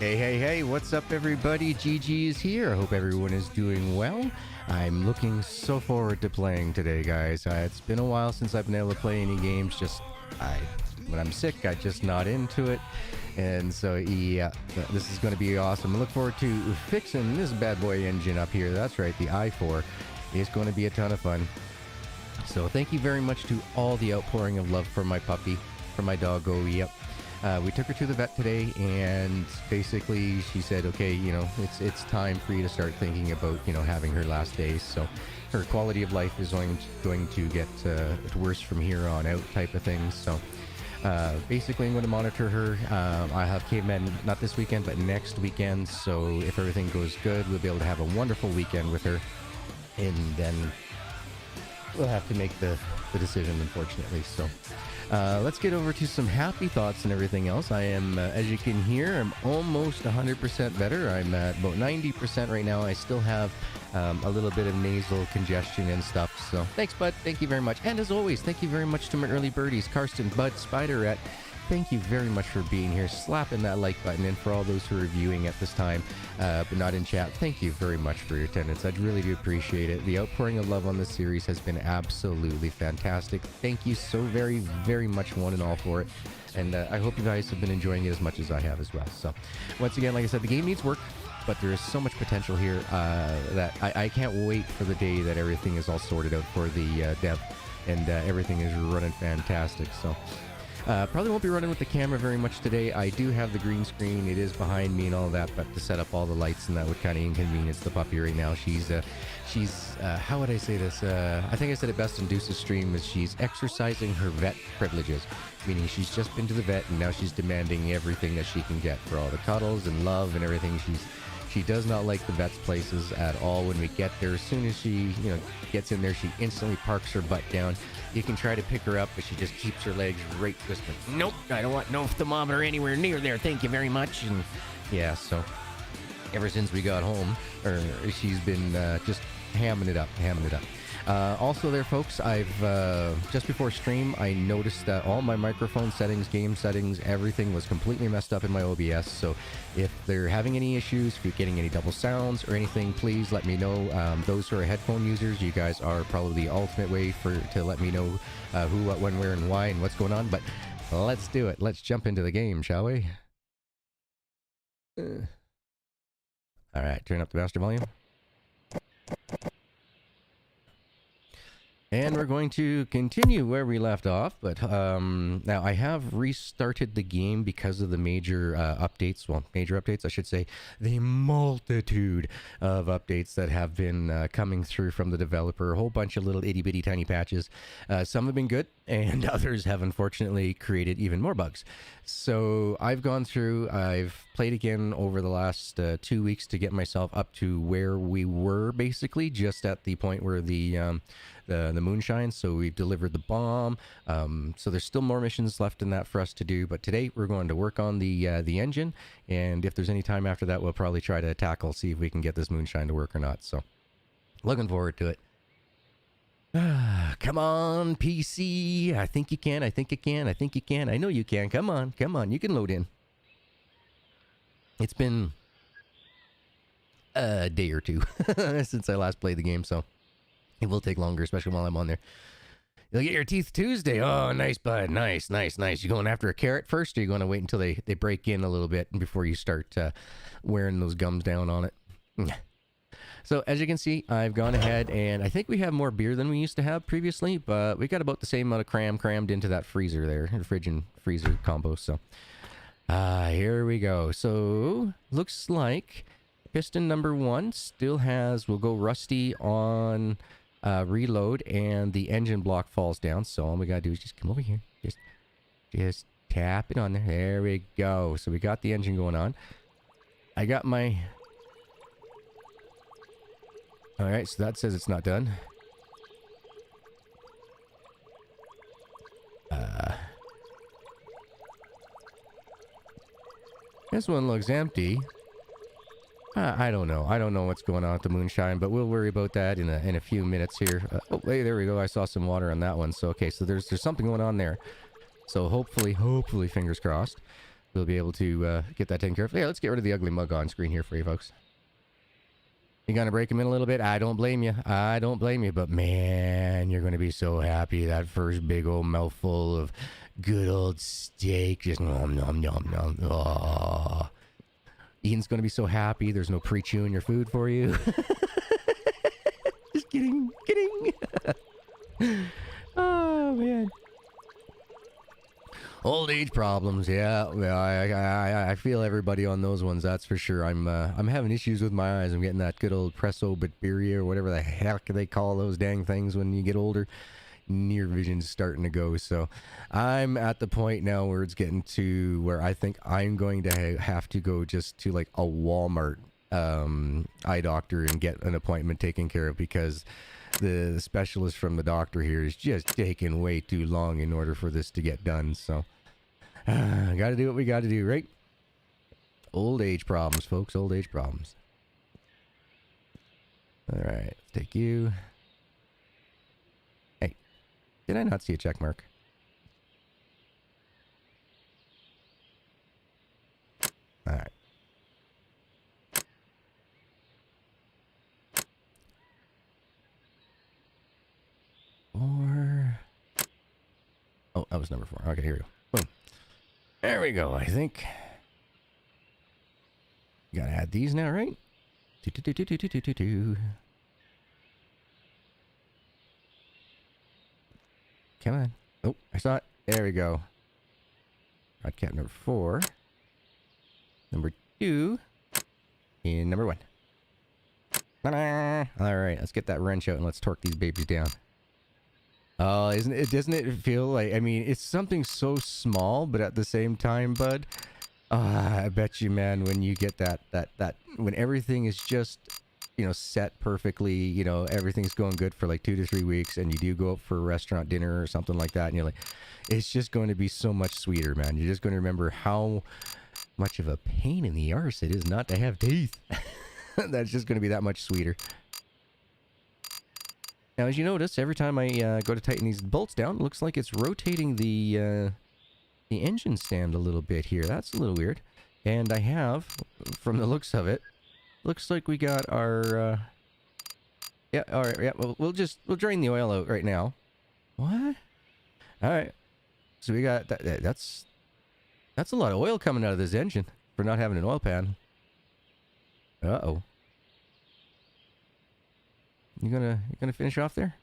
Hey, what's up, everybody? GG is here. I hope everyone is doing well. I'm looking so forward to playing today, guys. It's been a while since I've been able to play any games. When I'm sick, I just not into it. And so, yeah, this is going to be awesome. I look forward to fixing this bad boy engine up here. That's right, the i4. It's going to be a ton of fun. So thank you very much to all the outpouring of love for my puppy, for my doggo. Yep. We took her to the vet today, and basically she said, okay, it's time for you to start thinking about, having her last days. So her quality of life is going to get worse from here on out type of thing. So basically I'm going to monitor her. I have cavemen, not this weekend, but next weekend. So if everything goes good, we'll be able to have a wonderful weekend with her. And then we'll have to make the decision, unfortunately. So let's get over to some happy thoughts and everything else. I am, as you can hear, I'm almost 100% better. I'm at about 90% right now. I still have a little bit of nasal congestion and stuff. So thanks, bud. Thank you very much. And as always, thank you very much to my early birdies, Karsten, Bud, Spiderette. Thank you very much for being here, slapping that like button, and for all those who are viewing at this time, but not in chat, thank you very much for your attendance. I really do appreciate it. The outpouring of love on this series has been absolutely fantastic. Thank you so very, very much, one and all, for it. And I hope you guys have been enjoying it as much as I have as well. So, once again, like I said, the game needs work, but there is so much potential here that I can't wait for the day that everything is all sorted out for the dev, and everything is running fantastic. So, probably won't be running with the camera very much today. I do have the green screen. It is behind me and all that, but to set up all the lights and that would kind of inconvenience the puppy right now. She's how would I say this? I think I said it best in Deuce's stream, is she's exercising her vet privileges, meaning she's just been to the vet and now she's demanding everything that she can get for all the cuddles and love and everything. She does not like the vet's places at all. When we get there, as soon as she gets in there, she instantly parks her butt down. You can try to pick her up, but she just keeps her legs right twisted. Nope, I don't want no thermometer anywhere near there. Thank you very much. And yeah, so ever since we got home, she's been just hamming it up. Also there, folks, I've just before stream, I noticed that all my microphone settings, game settings, everything was completely messed up in my OBS. So if they're having any issues, if you're getting any double sounds or anything, please let me know. Those who are headphone users, you guys are probably the ultimate way to let me know who, what, when, where, and why, and what's going on. But let's do it. Let's jump into the game, shall we? All right, turn up the master volume. And we're going to continue where we left off, but now I have restarted the game because of the major updates. Well, major updates, I should say. The multitude of updates that have been coming through from the developer. A whole bunch of little itty-bitty tiny patches. Some have been good, and others have unfortunately created even more bugs. So I've gone through, I've played again over the last 2 weeks to get myself up to where we were, basically, just at the point where the Moonshine. So we've delivered the bomb. So there's still more missions left in that for us to do. But today we're going to work on the engine. And if there's any time after that, we'll probably try to see if we can get this Moonshine to work or not. So looking forward to it. Come on, PC. I think you can. I think you can. I think you can. I know you can. Come on. Come on. You can load in. It's been a day or two since I last played the game. So it will take longer, especially while I'm on there. You'll get your teeth Tuesday. Oh, nice, bud. Nice. You going after a carrot first, or are you going to wait until they break in a little bit before you start wearing those gums down on it? So, as you can see, I've gone ahead, and I think we have more beer than we used to have previously, but we got about the same amount of crammed into that freezer there, fridge and freezer combo. So, here we go. So, looks like piston number 1 still has, we'll go rusty on reload, and the engine block falls down. So all we gotta do is just come over here, just tap it on there. There we go. So we got the engine going on. I got my, all right, so that says it's not done. This one looks empty. I don't know. I don't know what's going on with the Moonshine, but we'll worry about that in a few minutes here. Oh, hey, there we go. I saw some water on that one. So, okay, so there's something going on there. So hopefully, fingers crossed. we'll be able to get that taken care of. Yeah, let's get rid of the ugly mug on screen here for you folks. You gonna break them in a little bit? I don't blame you. I don't blame you. But man, you're gonna be so happy that first big old mouthful of good old steak. Just nom nom nom nom. Oh. Ian's gonna be so happy. There's no pre-chewing your food for you. Just kidding, kidding. Oh man. Old age problems, yeah. I feel everybody on those ones. That's for sure. I'm having issues with my eyes. I'm getting that good old presbyopia or whatever the heck they call those dang things when you get older. Near vision's starting to go. So I'm at the point now where it's getting to where I think I'm going to have to go just to like a Walmart eye doctor and get an appointment taken care of, because the specialist from the doctor here is just taking way too long in order for this to get done. So gotta do what we gotta do, right? Old age problems, folks. Old age problems. All right, let's take you. Hey, did I not see a check mark? All right. Oh, that was number 4. Okay, here we go. Boom. There we go, I think. You gotta add these now, right? Come on. Oh, I saw it. There we go. Rod cap number 4. Number 2. And number 1. All right, let's get that wrench out and let's torque these babies down. Oh, doesn't it feel like, I mean, it's something so small, but at the same time, bud, I bet you, man, when you get that, when everything is just, you know, set perfectly, you know, everything's going good for like 2 to 3 weeks, and you do go up for a restaurant dinner or something like that, and you're like, it's just going to be so much sweeter, man. You're just going to remember how much of a pain in the arse it is not to have teeth. That's just going to be that much sweeter. Now, as you notice, every time I go to tighten these bolts down, it looks like it's rotating the engine stand a little bit here. That's a little weird. And I have, from the looks of it, looks like we got our... yeah, all right, yeah, we'll drain the oil out right now. What? All right. So we got... That's a lot of oil coming out of this engine for not having an oil pan. Uh-oh. You gonna finish off there?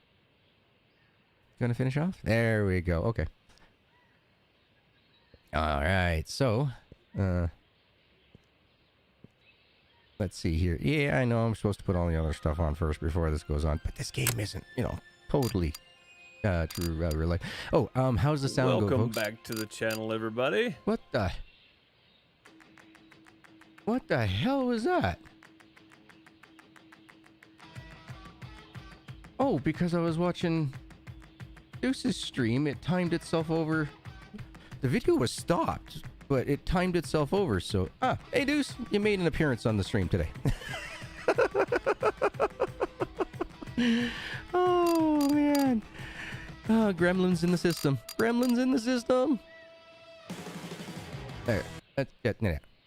Gonna finish off? There we go. Okay. All right. So, let's see here. Yeah, I know I'm supposed to put all the other stuff on first before this goes on, but this game isn't, you know, totally true real life. Oh, how's the sound go, Welcome folks? back to the channel, everybody. What the hell was that? Oh, because I was watching Deuce's stream, it timed itself over. The video was stopped, but it timed itself over, so... hey Deuce, you made an appearance on the stream today. Oh, man. Gremlins in the system. Gremlins in the system! There.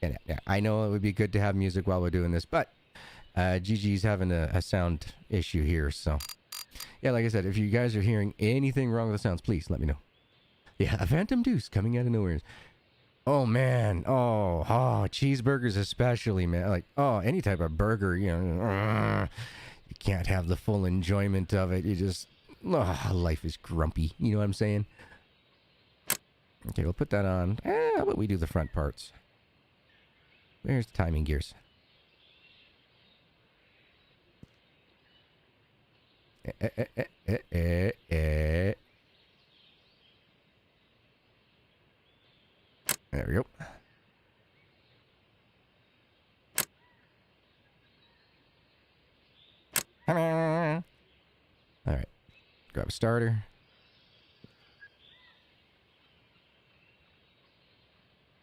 Yeah. I know it would be good to have music while we're doing this, but... GG's having a sound issue here, so... Yeah, like I said, if you guys are hearing anything wrong with the sounds, please let me know. Yeah, a Phantom Deuce coming out of nowhere. Oh, man. Oh, cheeseburgers especially, man. Like, any type of burger, you know. You can't have the full enjoyment of it. You just... life is grumpy. You know what I'm saying? Okay, we'll put that on. How about we do the front parts? Where's the timing gears? There we go. All right. Grab a starter.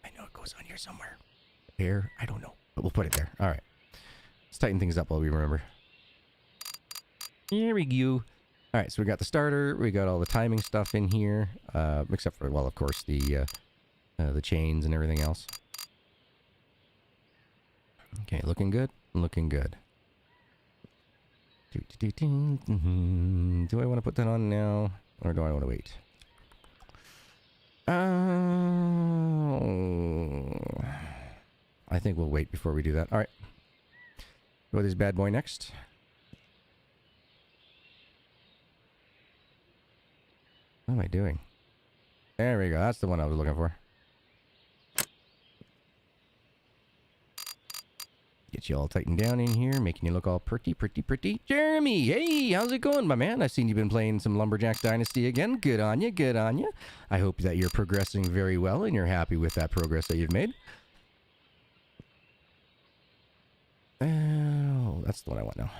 I know it goes on here somewhere. Here? I don't know. But we'll put it there. All right. Let's tighten things up while we remember. Here we go. All right, so we got the starter. We got all the timing stuff in here. Except for, well, of course, the the chains and everything else. Okay, looking good. Looking good. Do I want to put that on now, or do I want to wait? I think we'll wait before we do that. All right. Go with this bad boy next. What am I doing? There we go. That's the one I was looking for. Get you all tightened down in here, making you look all pretty. Jeremy, hey, how's it going, my man? I've seen you've been playing some Lumberjacks Dynasty again. Good on you, good on you. I hope that you're progressing very well and you're happy with that progress that you've made. Oh, that's the one I want now.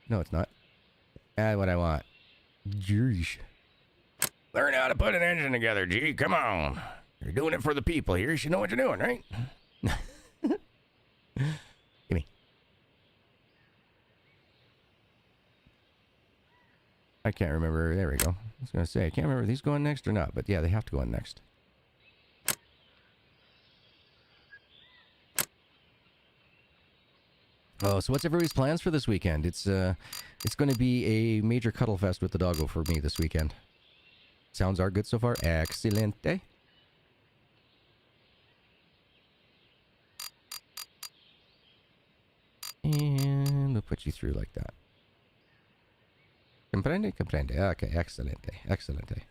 No, it's not. That's what I want. Jeez. Learn how to put an engine together, G. Come on. You're doing it for the people here. You should know what you're doing, right? Gimme. I can't remember. There we go. I was going to say, I can't remember if these going next or not, but yeah, they have to go on next. Oh, so what's everybody's plans for this weekend? It's going to be a major cuddle fest with the doggo for me this weekend. Sounds are good so far. Excelente. And we'll put you through like that. Comprende? Comprende. Okay, excelente. Excelente.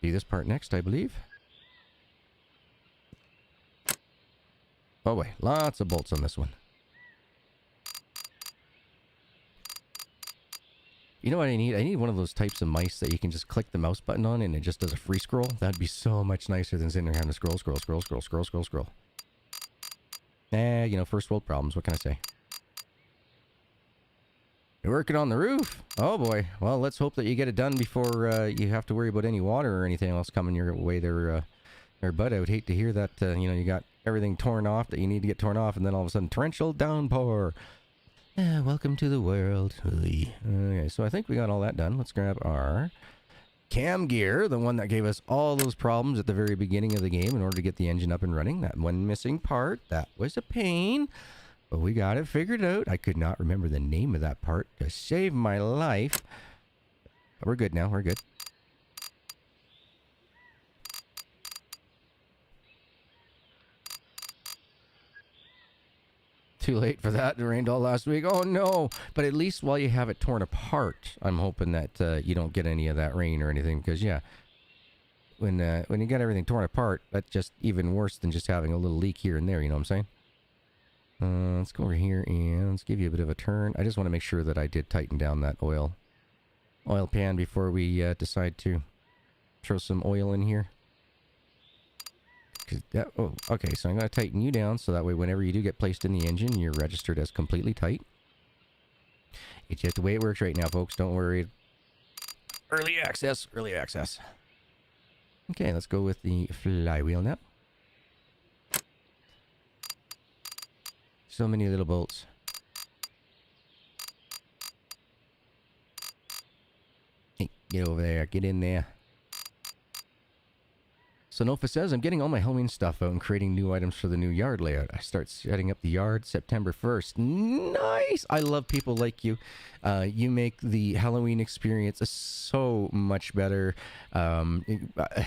Do this part next, I believe. Oh boy, lots of bolts on this one. You know what I need? I need one of those types of mice that you can just click the mouse button on and it just does a free scroll. That'd be so much nicer than sitting there having to scroll. You know, first world problems. What can I say? You're working on the roof? Oh boy. Well, let's hope that you get it done before you have to worry about any water or anything else coming your way there, bud. I would hate to hear that, you know, you got everything torn off that you need to get torn off and then all of a sudden torrential downpour. Welcome to the world. Okay, so I think we got all that done. Let's grab our cam gear, the one that gave us all those problems at the very beginning of the game in order to get the engine up and running. That one missing part, that was a pain, but we got it figured out. I could not remember the name of that part to save my life. But we're good now, we're good. Too late for that. It rained all last week. Oh no! But at least while you have it torn apart, I'm hoping that you don't get any of that rain or anything. Because yeah, when you get everything torn apart, that's just even worse than just having a little leak here and there. You know what I'm saying? Let's go over here and let's give you a bit of a turn. I just want to make sure that I did tighten down that oil pan before we decide to throw some oil in here. Oh, okay, so I'm going to tighten you down so that way whenever you do get placed in the engine, you're registered as completely tight. It's just the way it works right now, folks. Don't worry. Early access, early access. Okay, let's go with the flywheel now. So many little bolts. Hey, get over there, get in there. Sonofa says, I'm getting all my Halloween stuff out and creating new items for the new yard layout. I start setting up the yard September 1st. Nice! I love people like you. You make the Halloween experience so much better.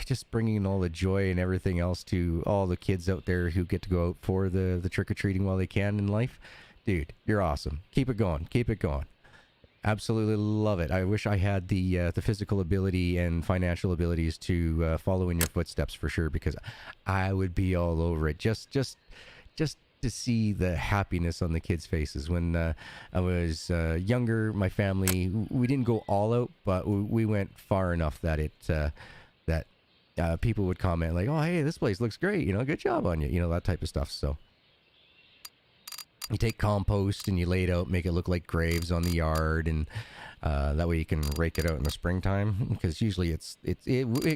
Just bringing all the joy and everything else to all the kids out there who get to go out for the trick-or-treating while they can in life. Dude, you're awesome. Keep it going. Keep it going. Absolutely love it. I wish I had the physical ability and financial abilities to follow in your footsteps for sure, because I would be all over it. Just to see the happiness on the kids' faces. When I was younger, my family, we didn't go all out, but we went far enough that people would comment like, "Oh, hey, this place looks great. You know, good job on you." You know, that type of stuff. So. You take compost and you lay it out, make it look like graves on the yard, and that way you can rake it out in the springtime. Because usually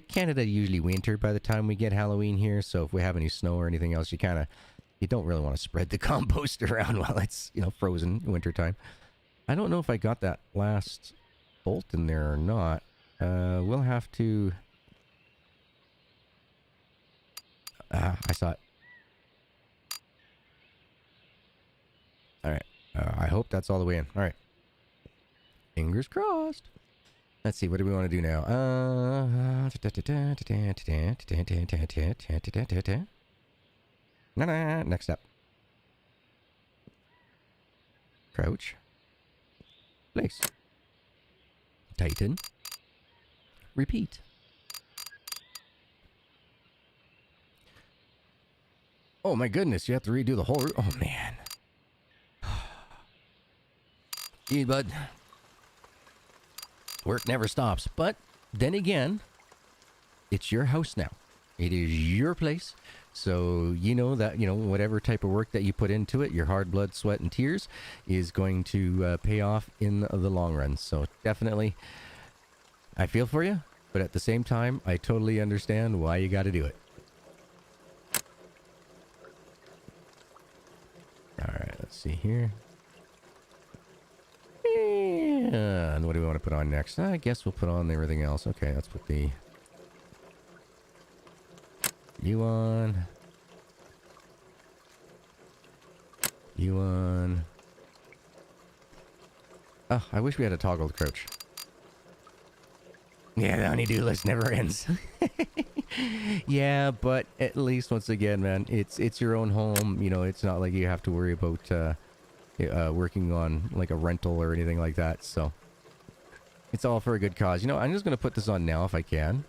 Canada usually winter by the time we get Halloween here. So if we have any snow or anything else, you don't really want to spread the compost around while it's frozen wintertime. I don't know if I got that last bolt in there or not. We'll have to... I saw it. Alright. I hope that's all the way in. Alright. Fingers crossed. Let's see, what do we want to do now? Next step. Crouch. Place. Tighten. Repeat. Oh my goodness, you have to redo the whole route. Oh man. Gee, bud. Work never stops. But then again, it's your house now. It is your place. So you know that, whatever type of work that you put into it, your hard blood, sweat, and tears is going to pay off in the long run. So definitely, I feel for you. But at the same time, I totally understand why you got to do it. Alright, let's see here. And what do we want to put on next? I guess we'll put on everything else. Okay, let's put the... You on. You on. Oh, I wish we had a toggled crouch. Yeah, the honeydew list never ends. Yeah, but at least once again, man, it's your own home. It's not like you have to worry about working on like a rental or anything like that. So it's all for a good cause. I'm just gonna put this on now if I can.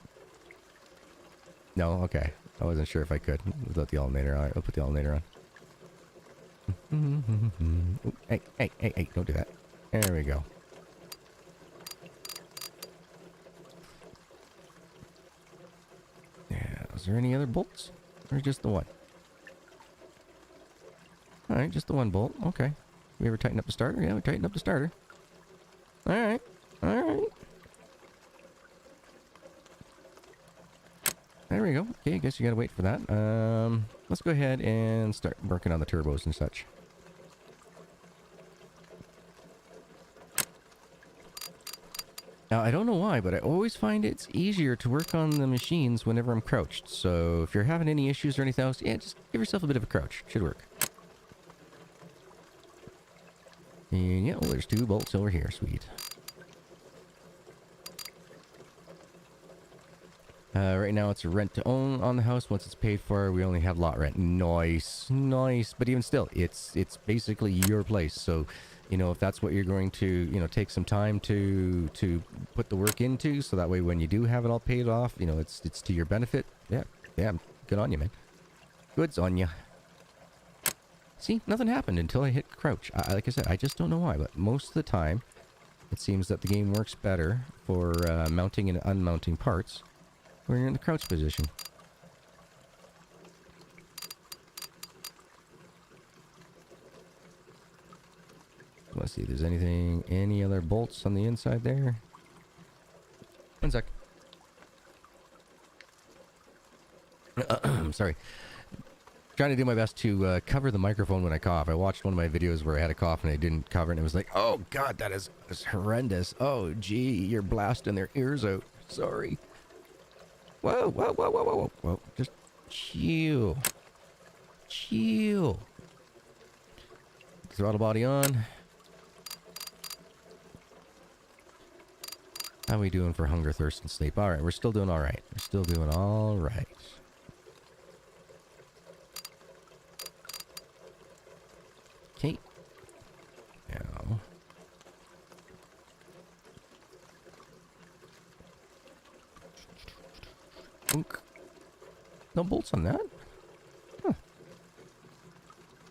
No, okay. I wasn't sure if I could without the alternator. All right, I'll put the alternator on. Ooh, hey, don't do that. There we go. Yeah, is there any other bolts? Or just the one? Alright, just the one bolt. Okay. We ever tighten up the starter? Yeah, we tightened up the starter. Alright. Alright. There we go. Okay, I guess you gotta wait for that. Let's go ahead and start working on the turbos and such. Now, I don't know why, but I always find it's easier to work on the machines whenever I'm crouched. So if you're having any issues or anything else, yeah, just give yourself a bit of a crouch. Should work. And yeah, well, there's 2 bolts over here. Sweet. Right now it's a rent to own on the house. Once it's paid for, we only have lot rent. Nice. Nice. But even still, it's basically your place. So, if that's what you're going to, take some time to put the work into, so that way when you do have it all paid off, it's to your benefit. Yeah. Good on you, man. Goods on you. See, nothing happened until I hit crouch. Like I said, I just don't know why, but most of the time, it seems that the game works better for mounting and unmounting parts when you're in the crouch position. Let's see if there's any other bolts on the inside there. One sec. Sorry. Trying to do my best to cover the microphone when I cough. I watched one of my videos where I had a cough and I didn't cover it, and it was like, oh god, that is horrendous. Oh gee, you're blasting their ears out. Sorry. Whoa. Just chill. Chill. Throttle body on. How are we doing for hunger, thirst, and sleep? Alright, we're still doing alright. We're still doing alright. Okay. Now. No bolts on that? Huh.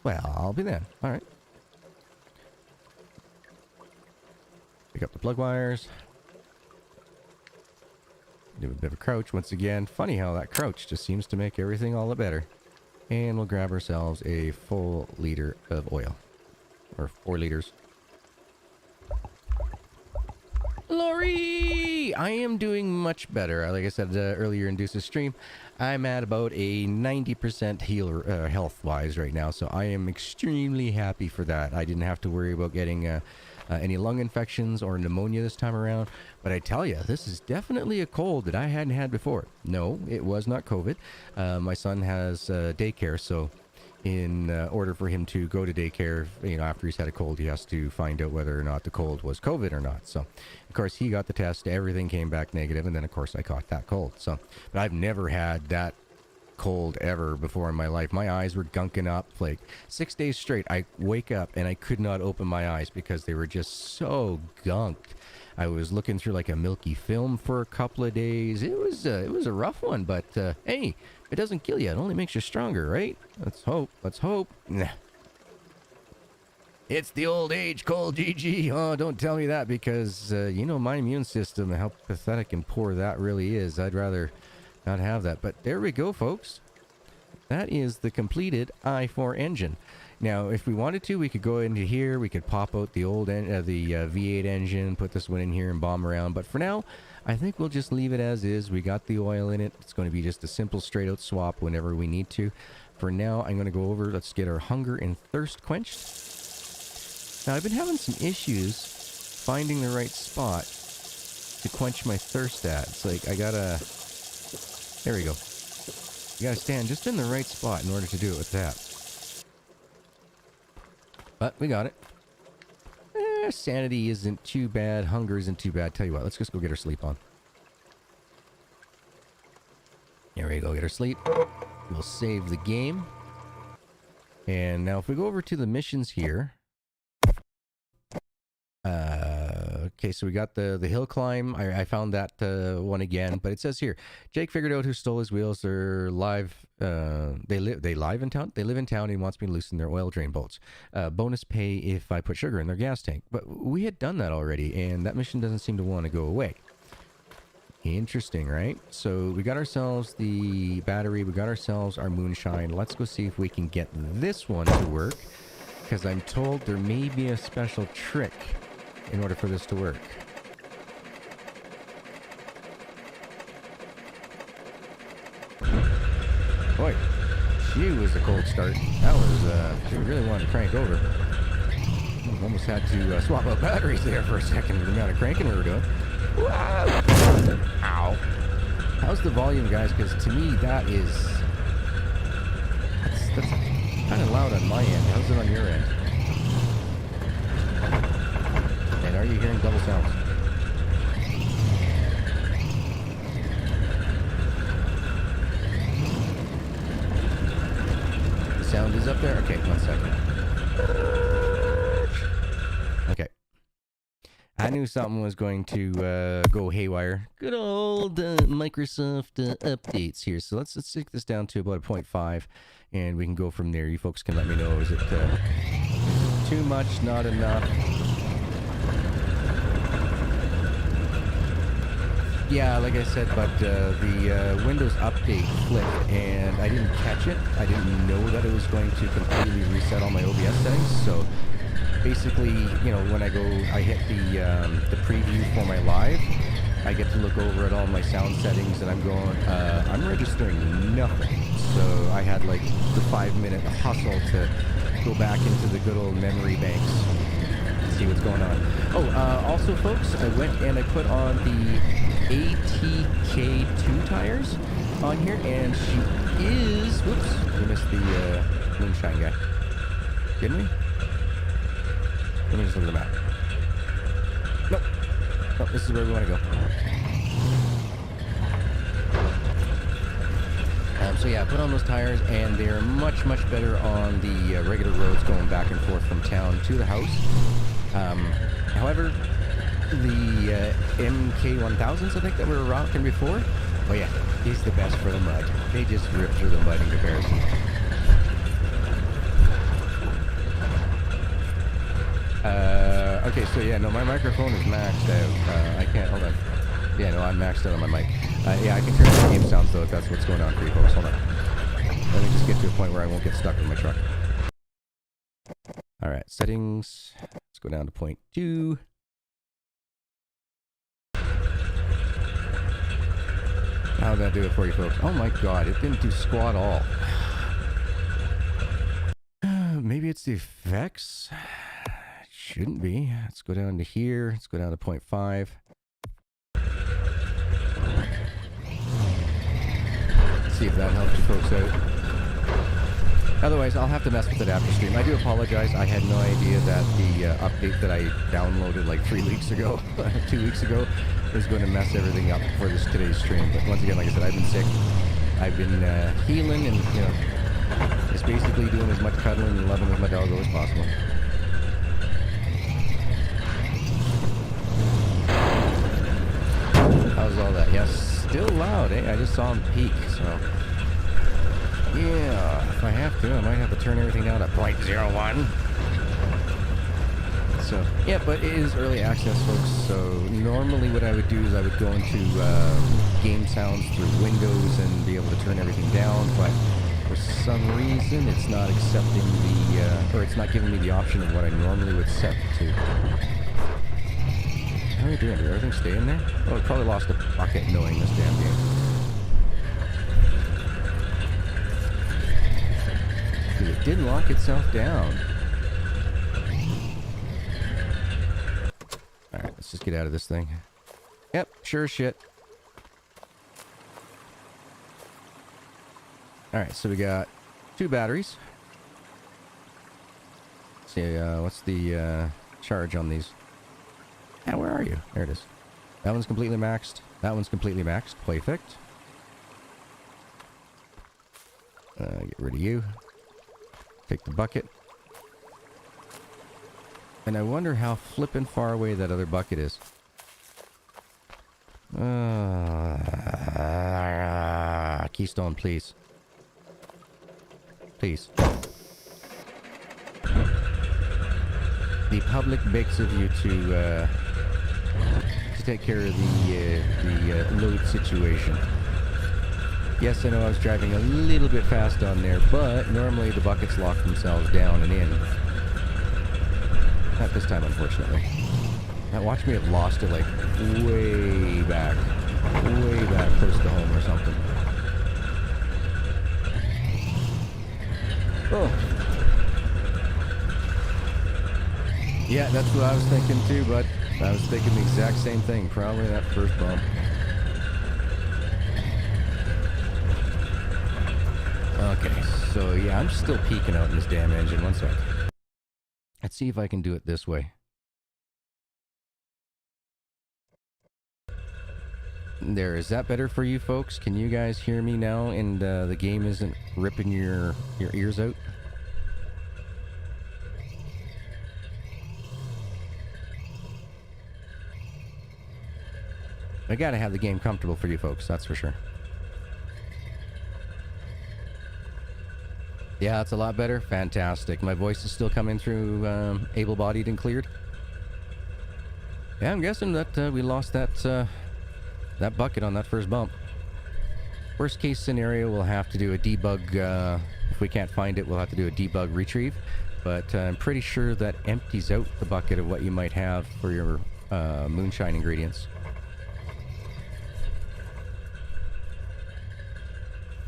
Well, I'll be then. Alright. Pick up the plug wires. Do a bit of a crouch once again. Funny how that crouch just seems to make everything all the better. And we'll grab ourselves a full liter of oil. Or 4 liters. Lorry! everybody. I am doing much better. Like I said earlier in Deuce's stream, I'm at about a 90% healer health-wise right now, so I am extremely happy for that. I didn't have to worry about getting any lung infections or pneumonia this time around. But I tell you, this is definitely a cold that I hadn't had before. No, it was not COVID. My son has daycare, so in order for him to go to daycare, after he's had a cold, he has to find out whether or not the cold was COVID or not. So, of course, he got the test. Everything came back negative, and then, of course, I caught that cold. So, but I've never had that cold ever before in my life. My eyes were gunking up like 6 days straight. I wake up and I could not open my eyes because they were just so gunked. I was looking through like a milky film for a couple of days. It was a rough one, but hey, it doesn't kill you. It only makes you stronger, right? Let's hope. Let's hope. Nah. It's the old age cold, GG. Oh, don't tell me that because my immune system, how pathetic and poor that really is. I'd rather not have that. But there we go, folks. That is the completed i4 engine. Now, if we wanted to, we could go into here. We could pop out the old V8 engine, put this one in here and bomb around. But for now, I think we'll just leave it as is. We got the oil in it. It's going to be just a simple straight out swap whenever we need to. For now, I'm going to go over. Let's get our hunger and thirst quenched. Now, I've been having some issues finding the right spot to quench my thirst at. It's like I gotta... There we go. You gotta stand just in the right spot in order to do it with that. But we got it. Sanity isn't too bad. Hunger isn't too bad. Tell you what, let's just go get our sleep on. There we go, get our sleep. We'll save the game. And now if we go over to the missions here. Okay, so we got the hill climb. I found that one again, but it says here, Jake figured out who stole his wheels. They're live. They live in town. They live in town and wants me to loosen their oil drain bolts. Bonus pay if I put sugar in their gas tank. But we had done that already, and that mission doesn't seem to want to go away. Interesting, right? So we got ourselves the battery. We got ourselves our moonshine. Let's go see if we can get this one to work, because I'm told there may be a special trick in order for this to work. Boy, she was a cold start. That was, she really wanted to crank over. Almost had to swap out batteries there for a second with the amount of cranking we were doing. Whoa! Ow. How's the volume, guys? Because to me, that's kind of loud on my end. How's it on your end? And are you hearing double sounds? The sound is up there? Okay, 1 second. Okay. I knew something was going to go haywire. Good old Microsoft updates here. So let's take this down to about a 0.5, and we can go from there. You folks can let me know. Is it too much? Not enough? Yeah, like I said, but the Windows update flipped, and I didn't catch it. I didn't know that it was going to completely reset all my OBS settings. So basically, when I hit the preview for my live, I get to look over at all my sound settings, and I'm going, I'm registering nothing. So I had like the 5-minute hustle to go back into the good old memory banks and see what's going on. Oh, also, folks, I went and I put on the ATK2 tires on here, and she is... Whoops, we missed the Moonshine guy. Didn't we? Let me just look at the map. Nope. Nope, this is where we want to go. So yeah, I put on those tires, and they're much, much better on the regular roads going back and forth from town to the house. However, the MK1000s, I think, that we were rocking before, oh yeah, he's the best for the mud. They just rip through the mud in comparison. Okay, so yeah, no, my microphone is maxed out. I can't, hold on. Yeah, no, I'm maxed out on my mic. Yeah, I can turn on the game sounds, though, if that's what's going on for you folks. Hold on. Let me just get to a point where I won't get stuck with my truck. Alright, settings. Let's go down to 0.2. How'd that do it for you folks? Oh my god, it didn't do squat all. Maybe it's the effects? It shouldn't be. Let's go down to here. Let's go down to 0.5. See if that helps you folks out. Otherwise, I'll have to mess with it after stream. I do apologize. I had no idea that the update that I downloaded like 3 weeks ago, 2 weeks ago, was going to mess everything up for today's stream. But once again, like I said, I've been sick. I've been healing and, you know, just basically doing as much cuddling and loving with my doggo as possible. How's all that? Yes, still loud, eh? I just saw him peak, so... Yeah, if I have to, I might have to turn everything down to 0.01. So, yeah, but it is early access, folks. So, normally what I would do is I would go into game sounds through Windows and be able to turn everything down. But for some reason, it's not accepting the, or it's not giving me the option of what I normally would set to. How are you doing? Did everything stay in there? Oh, I probably lost a bucket knowing this damn game. It did lock itself down. Alright, let's just get out of this thing. Yep, sure as shit. Alright, so we got 2 batteries. Let's see, what's the charge on these? Yeah, where are you? There it is. That one's completely maxed. That one's completely maxed. Perfect. Get rid of you. Take the bucket. And I wonder how flippin' far away that other bucket is. Keystone, please. Please. The public begs of you to take care of the load situation. Yes, I know I was driving a little bit fast on there, but normally the buckets lock themselves down and in. Not this time, unfortunately. Now watch me have lost it like way back close to home or something. Oh. Yeah, that's what I was thinking too, but I was thinking the exact same thing. Probably that first bump. Okay, so yeah, I'm still peeking out in this damn engine. One sec. Let's see if I can do it this way. There, is that better for you folks? Can you guys hear me now and the game isn't ripping your ears out? I gotta have the game comfortable for you folks, that's for sure. Yeah, that's a lot better. Fantastic. My voice is still coming through able-bodied and cleared. Yeah, I'm guessing that we lost that that bucket on that first bump. Worst case scenario, we'll have to do a debug. If we can't find it, we'll have to do a debug retrieve. But I'm pretty sure that empties out the bucket of what you might have for your moonshine ingredients.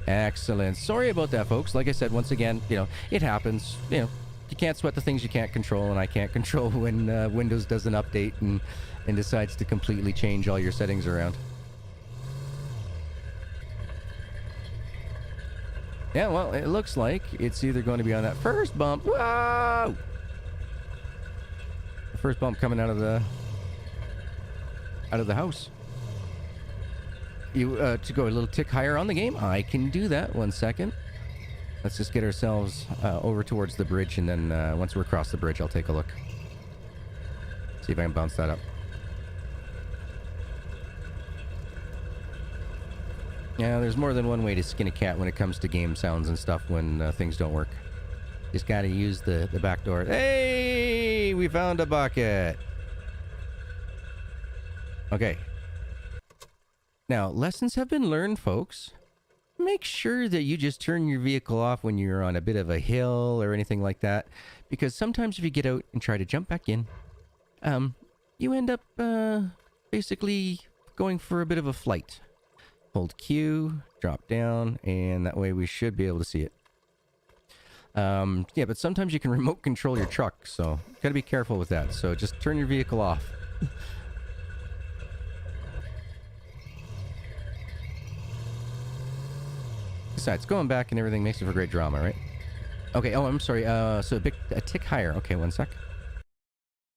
Excellent. Sorry about that, folks. Like I said, once again, you know, it happens. You know, you can't sweat the things you can't control, and I can't control when Windows does an update and decides to completely change all your settings around. Yeah, well, it looks like it's either going to be on that first bump. Whoa! The first bump coming out of the house. You to go a little tick higher on the game? I can do that. 1 second. Let's just get ourselves over towards the bridge, and then once we're across the bridge, I'll take a look. See if I can bounce that up. Yeah, there's more than one way to skin a cat when it comes to game sounds and stuff when things don't work. Just gotta use the back door. Hey! We found a bucket! Okay. Now, lessons have been learned, folks. Make sure that you just turn your vehicle off when you're on a bit of a hill or anything like that. Because sometimes if you get out and try to jump back in, you end up basically going for a bit of a flight. Hold Q, drop down, and that way we should be able to see it. Yeah, but sometimes you can remote control your truck, so gotta be careful with that. So just turn your vehicle off. Besides, going back and everything makes it for great drama, right? Okay, oh, I'm sorry. So a tick higher. Okay, one sec.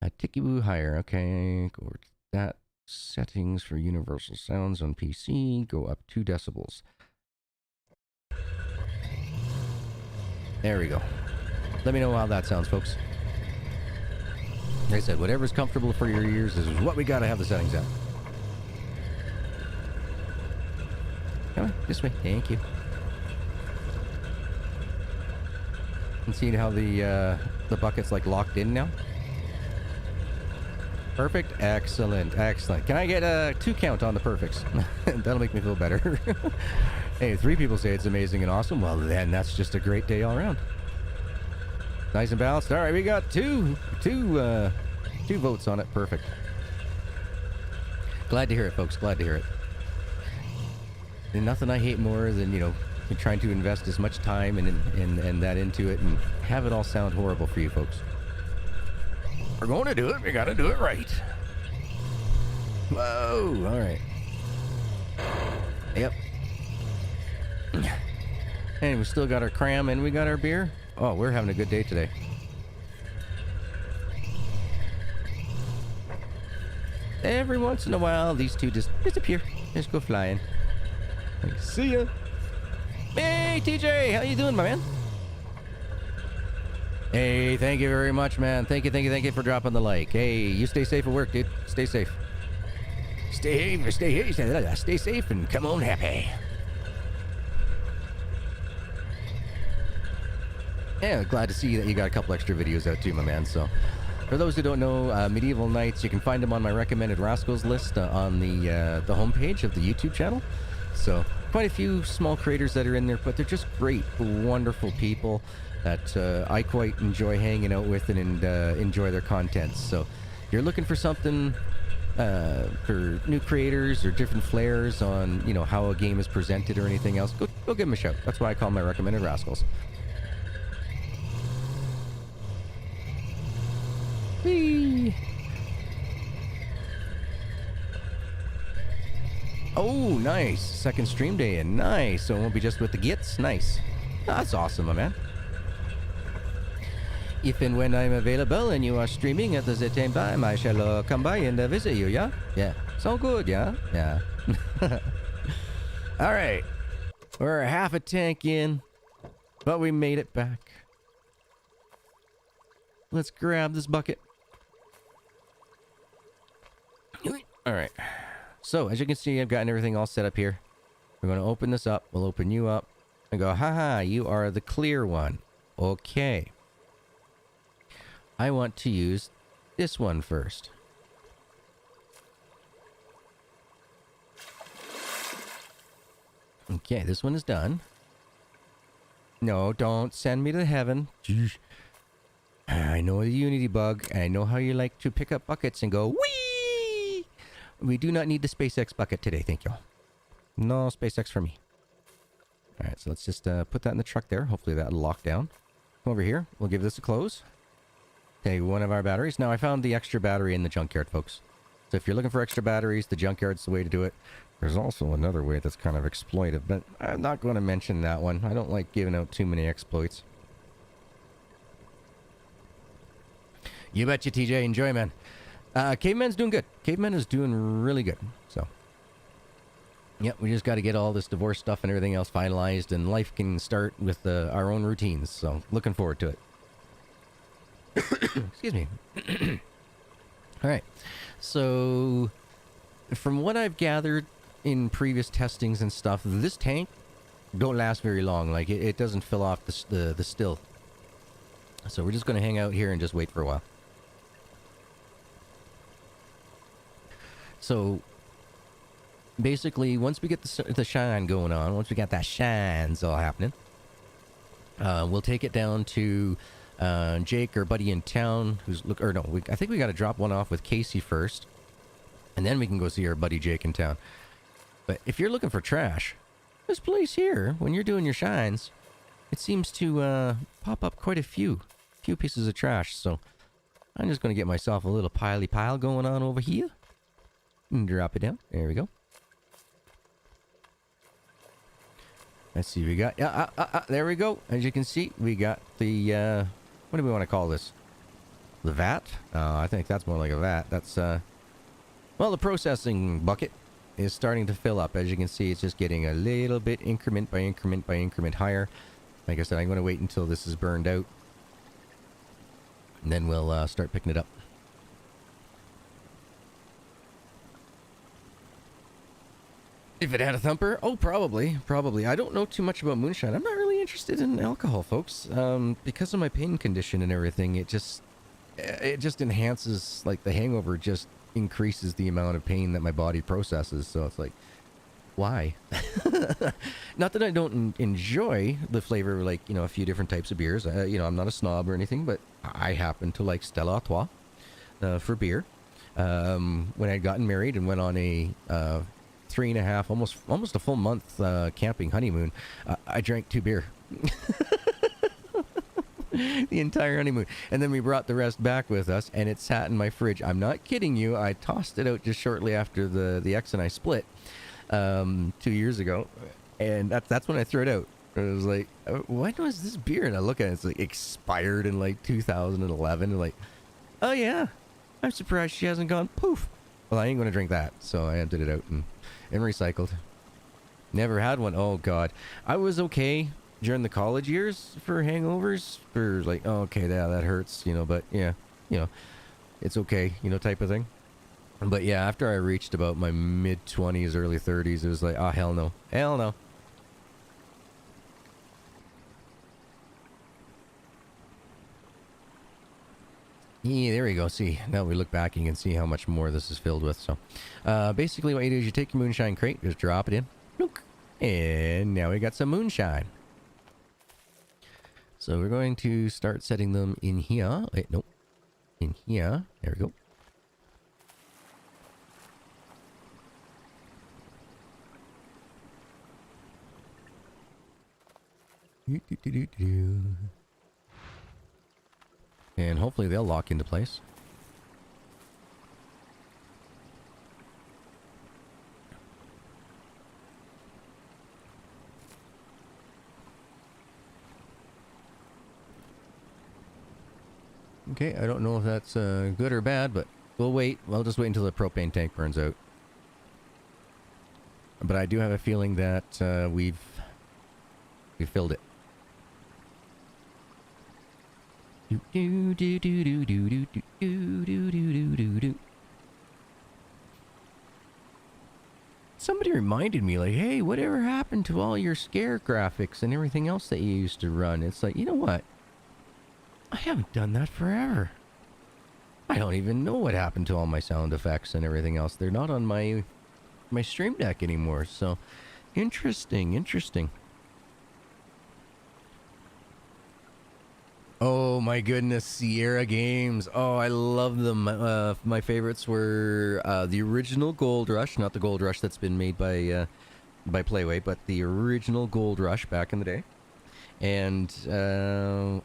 A ticky-boo higher. Okay, go over to that. Settings for universal sounds on PC. Go up 2 decibels. There we go. Let me know how that sounds, folks. Like I said, whatever's comfortable for your ears is what we gotta have the settings at. Come on, this way. Thank you. And see how the bucket's like locked in now? Perfect. Excellent. Excellent. Can I get a 2 count on the perfects? That'll make me feel better. Hey, 3 people say it's amazing and awesome. Well, then that's just a great day all around. Nice and balanced. All right, we got two votes on it. Perfect. Glad to hear it, folks. Glad to hear it. And nothing I hate more than, you know, trying to invest as much time and that into it and have it all sound horrible for you folks. We're going to do it. We got to do it right. Whoa. All right. Yep. And we still got our cram and we got our beer. Oh, we're having a good day today. Every once in a while, these two just disappear. Just go flying. Like, see ya. Hey, TJ, how you doing, my man? Hey, thank you very much, man. Thank you for dropping the like. Hey, you stay safe at work, dude. Stay safe. Stay safe and come on happy. Yeah, glad to see that you got a couple extra videos out too, my man. So, for those who don't know, Medieval Knights, you can find them on my recommended Rascals list on the homepage of the YouTube channel. So, quite a few small creators that are in there, but they're just great, wonderful people that I quite enjoy hanging out with and enjoy their content. So, if you're looking for something for new creators or different flares on, you know, how a game is presented or anything else, go give them a shout. That's why I call them my recommended Rascals. Whee! Oh, nice. Second stream day, and nice. So it won't be just with the gits. Nice. That's awesome, my man. If and when I'm available and you are streaming at the same time, I shall come by and visit you, yeah? Yeah. So good, yeah? Yeah. All right. We're half a tank in, but we made it back. Let's grab this bucket. All right. So, as you can see, I've gotten everything all set up here. We're going to open this up. We'll open you up and go, haha, you are the clear one. Okay. I want to use this one first. Okay, this one is done. No, don't send me to heaven. Jeez. I know the Unity bug. I know how you like to pick up buckets and go, whee! We do not need the SpaceX bucket today, thank you. No SpaceX for me. Alright, so let's just put that in the truck there. Hopefully that'll lock down. Come over here. We'll give this a close. Take one of our batteries. Now, I found the extra battery in the junkyard, folks. So if you're looking for extra batteries, the junkyard's the way to do it. There's also another way that's kind of exploitive, but I'm not going to mention that one. I don't like giving out too many exploits. You betcha, TJ. Enjoy, man. Caveman's doing good. Caveman is doing really good. So, yep, we just got to get all this divorce stuff and everything else finalized, and life can start with our own routines. So, looking forward to it. Excuse me. All right. So, from what I've gathered in previous testings and stuff, this tank don't last very long. Like, it doesn't fill off the still. So, we're just going to hang out here and just wait for a while. So, basically, once we get the shine going on, once we got that shines all happening, we'll take it down to Jake, our buddy in town, I think we got to drop one off with Casey first, and then we can go see our buddy Jake in town. But if you're looking for trash, this place here, when you're doing your shines, it seems to pop up quite a few pieces of trash. So I'm just going to get myself a little pile going on over here. And drop it down. There we go. Let's see, we got... there we go. As you can see, we got the... what do we want to call this? The vat? I think that's more like a vat. That's... well, the processing bucket is starting to fill up. As you can see, it's just getting a little bit increment by increment by increment higher. Like I said, I'm going to wait until this is burned out. And then we'll start picking it up. If it had a thumper? Oh, probably. Probably. I don't know too much about moonshine. I'm not really interested in alcohol, folks. Because of my pain condition and everything, it just enhances, like, the hangover just increases the amount of pain that my body processes. So it's like, why? Not that I don't enjoy the flavor, like, you know, a few different types of beers. You know, I'm not a snob or anything, but I happen to like Stella Artois for beer. When I'd gotten married and went on a 3.5, almost a full month camping honeymoon, I drank 2 beer. The entire honeymoon. And then we brought the rest back with us, and it sat in my fridge. I'm not kidding you. I tossed it out just shortly after the ex and I split 2 years ago, and that's when I threw it out. It was like, when was this beer? And I look at it, it's like expired in like 2011, and like, oh yeah, I'm surprised she hasn't gone poof. Well, I ain't gonna drink that, so I emptied it out and recycled. Never had one. Oh god, I was okay during the college years for hangovers, for like, oh, okay, yeah, that hurts, you know, but yeah, you know, it's okay, you know, type of thing. But yeah, after I reached about my mid-20s, early 30s, it was like, oh, hell no. Hell no. Yeah, there we go. See, now we look back, you can see how much more this is filled with. So, basically what you do is you take your moonshine crate, just drop it in. Look. And now we got some moonshine. So we're going to start setting them in here. Wait, nope. In here. There we go. And hopefully they'll lock into place. Okay, I don't know if that's good or bad, but we'll wait. We'll just wait until the propane tank burns out. But I do have a feeling that we've filled it. Somebody reminded me, like, hey, whatever happened to all your scare graphics and everything else that you used to run? It's like, you know what? I haven't done that forever. I don't even know what happened to all my sound effects and everything else. They're not on my stream deck anymore. So, interesting. Oh my goodness, Sierra games. Oh, I love them. My favorites were the original Gold Rush, not the Gold Rush that's been made by Playway, but the original Gold Rush back in the day. And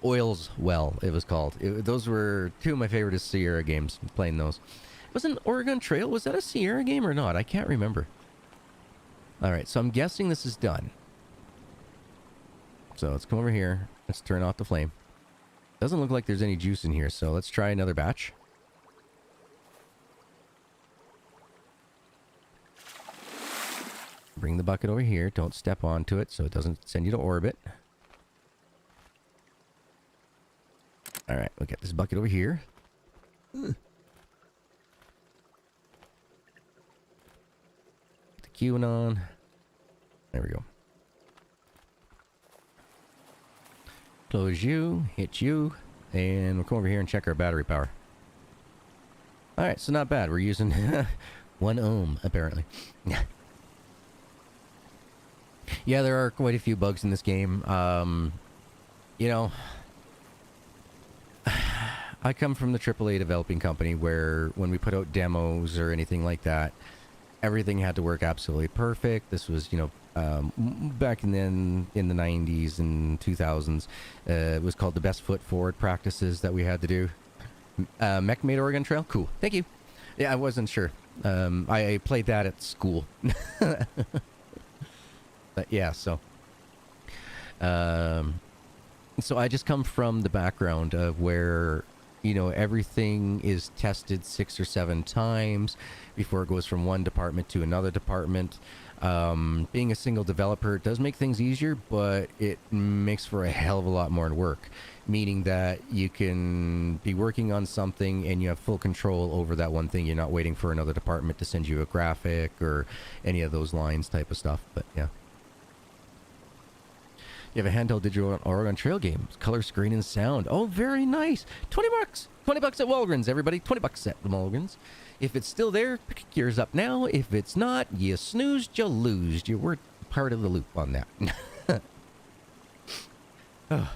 Oil's Well, it was called. Those were 2 of my favorite Sierra games, playing those. Wasn't Oregon Trail, was that a Sierra game or not? I can't remember. Alright, so I'm guessing this is done. So let's come over here. Let's turn off the flame. Doesn't look like there's any juice in here, so let's try another batch. Bring the bucket over here. Don't step onto it so it doesn't send you to orbit. Alright, we'll get this bucket over here. Put the queuing on. There we go. Close you, hit you, and we'll come over here and check our battery power. Alright, so not bad. We're using 1 ohm, apparently. Yeah, there are quite a few bugs in this game. You know, I come from the AAA developing company where when we put out demos or anything like that, everything had to work absolutely perfect. This was, back in the 90s and 2000s. It was called the best foot forward practices that we had to do. Mech Made Oregon Trail? Cool. Thank you. Yeah, I wasn't sure. I played that at school. But yeah, so I just come from the background of where, everything is tested 6 or 7 times before it goes from one department to another department. Being a single developer does make things easier, but it makes for a hell of a lot more work, meaning that you can be working on something and you have full control over that one thing. You're not waiting for another department to send you a graphic or any of those lines type of stuff. But yeah. You have a handheld digital Oregon Trail game. Color, screen, and sound. Oh, very nice. $20. $20 at Walgreens, everybody. $20 at the Walgreens. If it's still there, pick yours up now. If it's not, you snoozed, you lose. You were part of the loop on that. Oh.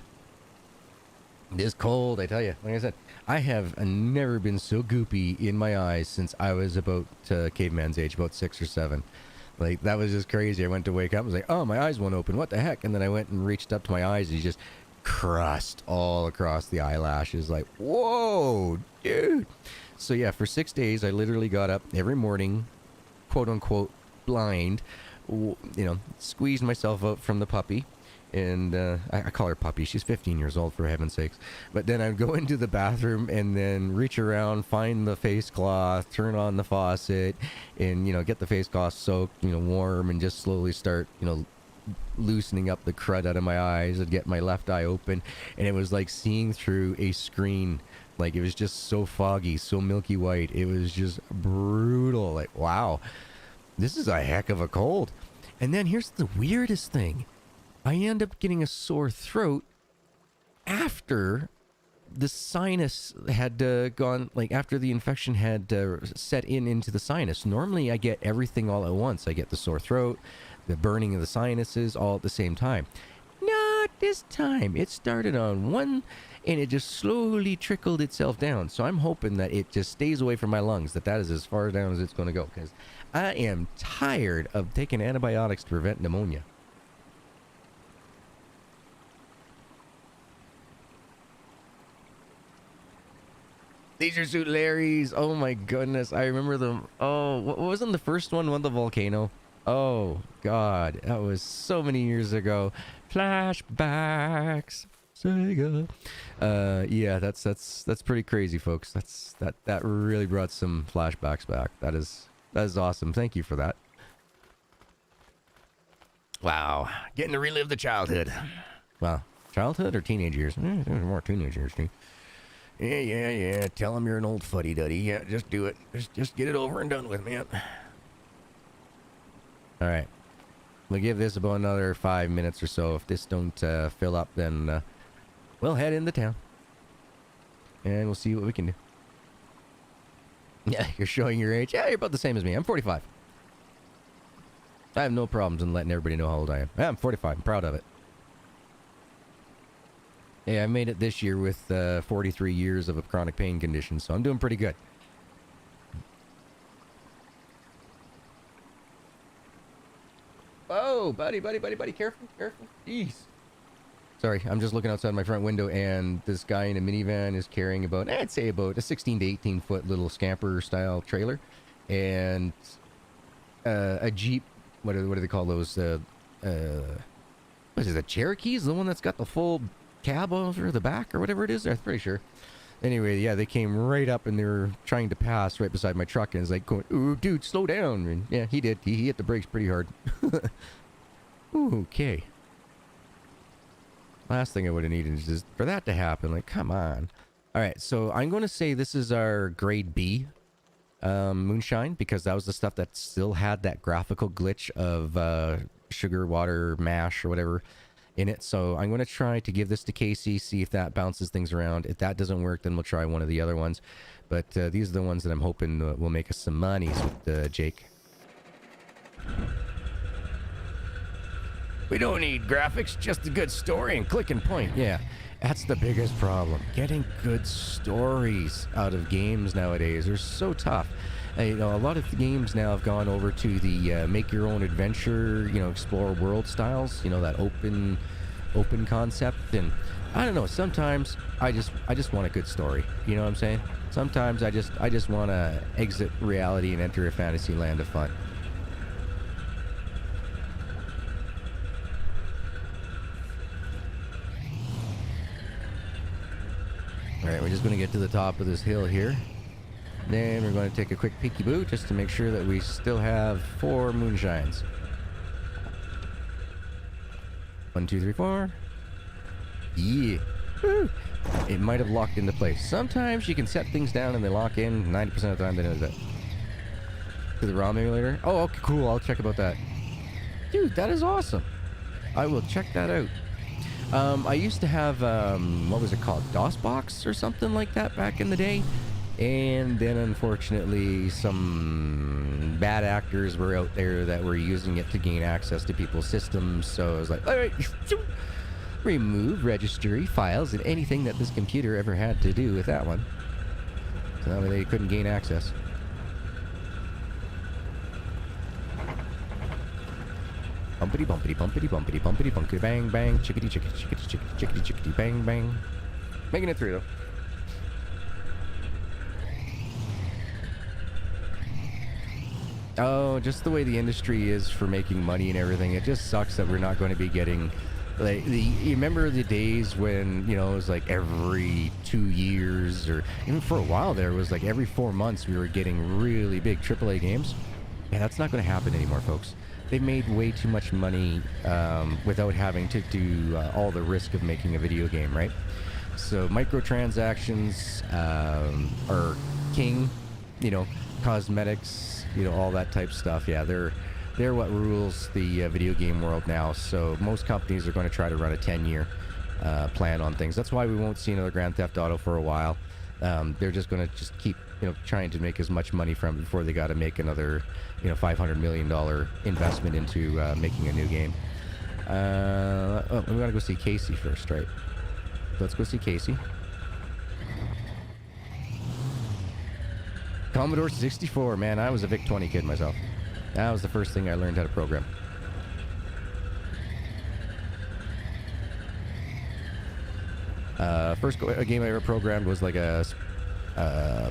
It is cold, I tell you. Like I said, I have never been so goopy in my eyes since I was about caveman's age, about 6 or 7. Like, that was just crazy. I went to wake up, I was like, oh, my eyes won't open. What the heck? And then I went and reached up to my eyes, and just crust all across the eyelashes. Like, whoa, dude. So yeah, for 6 days, I literally got up every morning, quote unquote, blind, squeezed myself out from the puppy. And I call her puppy. She's 15 years old, for heaven's sakes. But then I'd go into the bathroom and then reach around, find the face cloth, turn on the faucet, and, get the face cloth soaked, warm, and just slowly start, loosening up the crud out of my eyes. I'd get my left eye open, and it was like seeing through a screen. Like, it was just so foggy, so milky white. It was just brutal. Like, wow, this is a heck of a cold. And then here's the weirdest thing. I end up getting a sore throat after the sinus had gone, like after the infection had set into the sinus. Normally I get everything all at once. I get the sore throat, the burning of the sinuses all at the same time. Not this time. It started on one and it just slowly trickled itself down. So I'm hoping that it just stays away from my lungs, that is as far down as it's going to go, because I am tired of taking antibiotics to prevent pneumonia. Leisure Suit Larry's. Oh my goodness. I remember them. Oh, what wasn't the first one? The volcano. Oh God. That was so many years ago. Flashbacks. Sega. Yeah, that's pretty crazy, folks. That really brought some flashbacks back. That is awesome. Thank you for that. Wow. Getting to relive the childhood. Wow. Childhood or teenage years? More teenage years, too. Yeah. Tell him you're an old fuddy-duddy. Yeah, just do it. Just get it over and done with, man. All right. We'll give this about another 5 minutes or so. If this don't fill up, then we'll head into town. And we'll see what we can do. Yeah, you're showing your age. Yeah, you're about the same as me. I'm 45. I have no problems in letting everybody know how old I am. Yeah, I'm 45. I'm proud of it. Yeah, I made it this year with 43 years of a chronic pain condition, so I'm doing pretty good. Oh, buddy, careful. Jeez. Sorry, I'm just looking outside my front window, and this guy in a minivan is carrying about, I'd say about a 16 to 18 foot little scamper-style trailer, and a Jeep. What do they call those? What is it? The Cherokee's the one that's got the full cab over the back or whatever it is. I'm pretty sure. Anyway, yeah, they came right up and they were trying to pass right beside my truck, and it's like going, "Ooh, dude, slow down!" And yeah, he did. He hit the brakes pretty hard. Ooh, okay. Last thing I would have needed is just for that to happen. Like, come on. All right, so I'm going to say this is our grade B Moonshine, because that was the stuff that still had that graphical glitch of sugar, water, mash, or whatever in it. So I'm going to try to give this to Casey, see if that bounces things around. If that doesn't work, then we'll try one of the other ones. But these are the ones that I'm hoping will make us some monies with Jake. We don't need graphics, just a good story and click and point. Yeah, that's the biggest problem. Getting good stories out of games nowadays are so tough. You know, a lot of the games now have gone over to the make your own adventure, you know, explore world styles. You know, that open concept. And I don't know. Sometimes I just want a good story. You know what I'm saying? Sometimes I just want to exit reality and enter a fantasy land of fun. All right, we're just going to get to the top of this hill here. Then we're going to take a quick peeky-boo just to make sure that we still have 4 moonshines. 1, 2, 3, 4. Yeah. Woo. It might have locked into place. Sometimes you can set things down and they lock in. 90% of the time they do that. To the ROM emulator? Oh, okay, cool. I'll check about that. Dude, that is awesome. I will check that out. I used to have, what was it called? DOSBox or something like that back in the day. And then unfortunately some bad actors were out there that were using it to gain access to people's systems. So I was like, all right, remove registry files and anything that this computer ever had to do with that one. So that way they couldn't gain access. Bumpity bumpity bumpity bumpity bumpity bumpity bang bang chickity chickity chickity chickity chickity chickity bang bang. Making it through though. Oh, just the way the industry is for making money and everything. It just sucks that we're not going to be getting like you remember the days when, you know, it was like every 2 years, or even for a while there it was like every 4 months we were getting really big AAA games. Yeah, that's not going to happen anymore, folks. They've made way too much money without having to do all the risk of making a video game, right? So microtransactions are king, you know, cosmetics, you know, all that type stuff. Yeah, they're what rules the video game world now. So most companies are going to try to run a 10-year plan on things. That's why we won't see another Grand Theft Auto for a while. They're just going to just keep, you know, trying to make as much money from it before they got to make another, you know, $500 million investment into making a new game. Oh, we got to go see Casey first, right? Let's go see Casey. Commodore 64, man, I was a VIC-20 kid myself. That was the first thing I learned how to program. First game I ever programmed was like a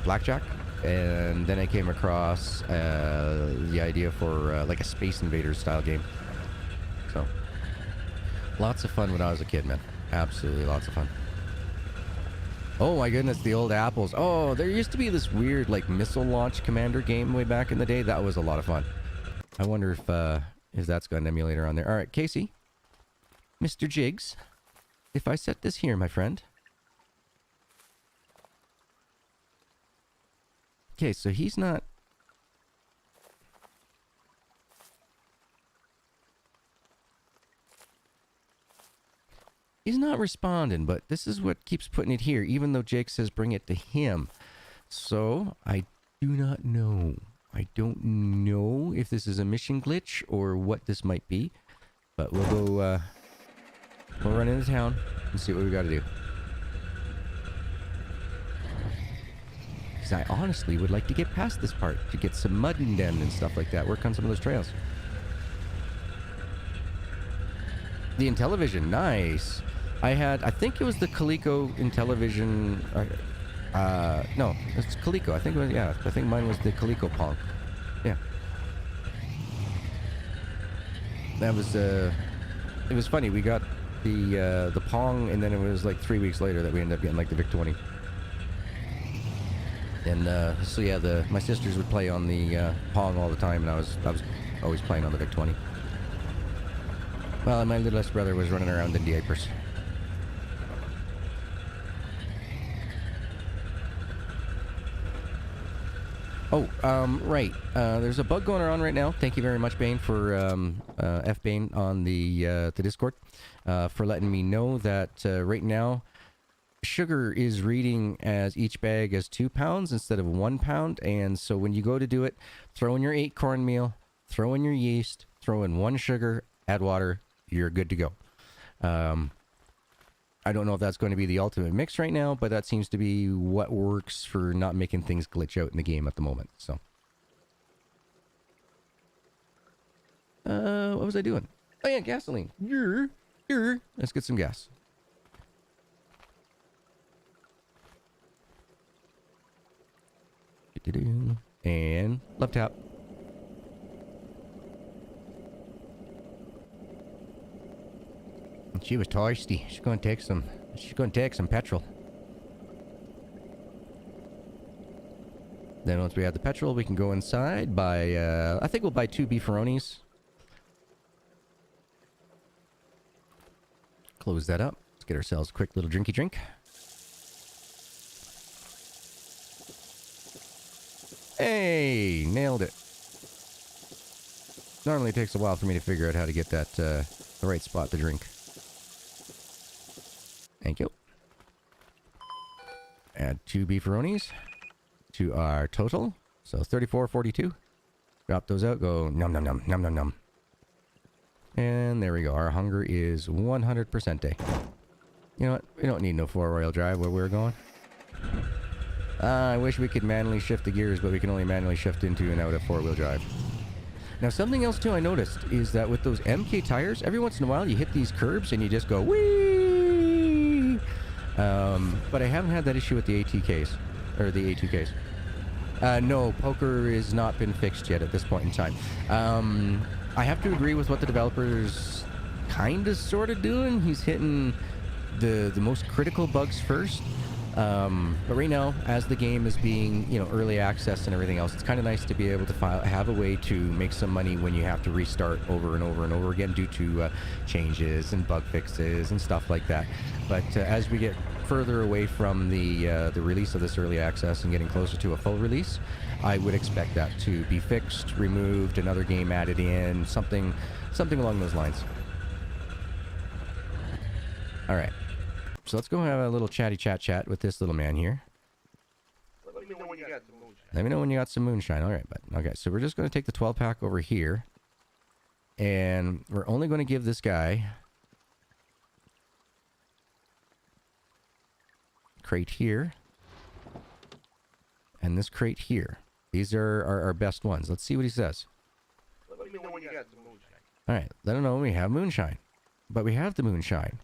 blackjack, and then I came across the idea for like a Space Invaders style game. So, lots of fun when I was a kid, man. Absolutely lots of fun. Oh my goodness, the old apples. Oh, there used to be this weird like missile launch commander game way back in the day. That was a lot of fun. I wonder if that's got an emulator on there. All right, Casey, Mr. Jigs, if I set this here, my friend. Okay, so he's not. He's not responding, but this is what keeps putting it here, even though Jake says bring it to him. So, I do not know. I don't know if this is a mission glitch or what this might be. But we'll go, we'll run into town and see what we gotta do. Because I honestly would like to get past this part, to get some mud in them and stuff like that. Work on some of those trails. The Intellivision, nice. I think it was the Coleco Intellivision. No, it's Coleco. I think it was, yeah. I think mine was the Coleco Pong. Yeah. That was it was funny. We got the Pong, and then it was like 3 weeks later that we ended up getting like the VIC-20. And so yeah, my sisters would play on the Pong all the time, and I was always playing on the VIC-20. Well, and my littlest brother was running around in diapers. Oh, right. There's a bug going on right now. Thank you very much, Bane, for F-Bane on the Discord, for letting me know that right now sugar is reading as each bag as 2 pounds instead of 1 pound. And so when you go to do it, throw in your 8 cornmeal, throw in your yeast, throw in 1 sugar, add water, you're good to go. I don't know if that's going to be the ultimate mix right now, but that seems to be what works for not making things glitch out in the game at the moment. So What was I doing? Oh yeah, gasoline. Let's get some gas. And left tap. She was thirsty. She's going to take some petrol. Then once we have the petrol, we can go inside, buy, I think we'll buy 2 beefaronis. Close that up. Let's get ourselves a quick little drinky drink. Hey, nailed it. Normally it takes a while for me to figure out how to get that, the right spot to drink. Thank you. Add 2 beefaronis to our total. So 34.42. Drop those out, go num num num num num num. And there we go. Our hunger is 100% day. You know what? We don't need no 4-wheel drive where we're going. I wish we could manually shift the gears, but we can only manually shift into and out of 4-wheel drive. Now, something else, too, I noticed is that with those MK tires, every once in a while you hit these curbs and you just go, whee! But I haven't had that issue with the ATKs, or the A2Ks. No, poker has not been fixed yet at this point in time. I have to agree with what the developer's kind of sort of doing. He's hitting the most critical bugs first. But right now, as the game is being, you know, early access and everything else, it's kind of nice to be able to have a way to make some money when you have to restart over and over and over again due to changes and bug fixes and stuff like that. But as we get further away from the release of this early access and getting closer to a full release, I would expect that to be fixed, removed, another game added in, something along those lines. All right. So let's go have a little chatty chat with this little man here. Let me know when you got some moonshine. Let me know when you got some moonshine. All right, bud. Okay, so we're just going to take the 12-pack over here. And we're only going to give this guy crate here. And this crate here. These are our best ones. Let's see what he says. Let me know when you got some moonshine. All right, let him know when we have moonshine. But we have the moonshine.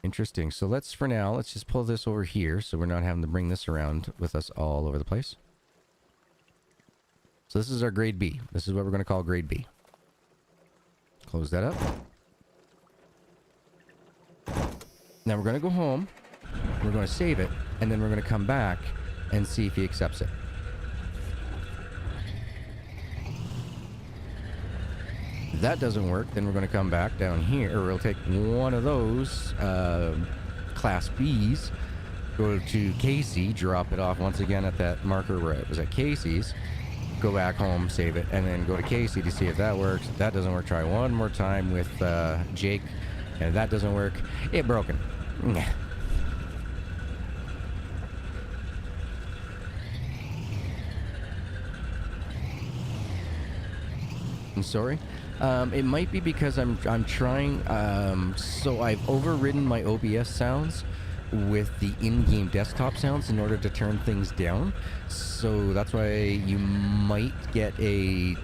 Interesting. So let's just pull this over here so we're not having to bring this around with us all over the place. So this is our grade B. This is what we're going to call grade B. Close that up. Now we're going to go home. We're going to save it. And then we're going to come back and see if he accepts it. If that doesn't work, then we're going to come back down here, or we'll take one of those Class Bs, go to Casey, drop it off once again at that marker where it was at Casey's, go back home, save it, and then go to Casey to see if that works. If that doesn't work, try one more time with Jake, and if that doesn't work, it broken. I'm sorry. It might be because I'm trying, so I've overridden my OBS sounds with the in-game desktop sounds in order to turn things down. So that's why you might get a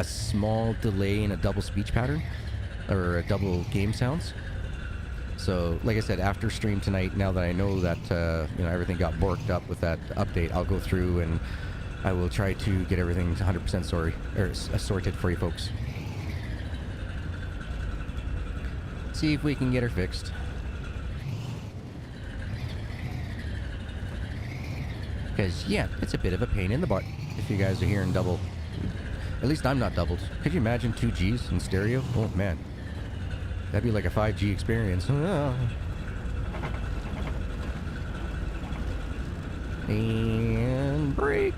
small delay in a double speech pattern or a double game sounds. So like I said, after stream tonight, now that I know that everything got borked up with that update, I'll go through and I will try to get everything 100% sorted for you folks. See if we can get her fixed. Because, yeah, it's a bit of a pain in the butt if you guys are hearing double. At least I'm not doubled. Could you imagine 2 Gs in stereo? Oh, man. That'd be like a 5G experience. And break.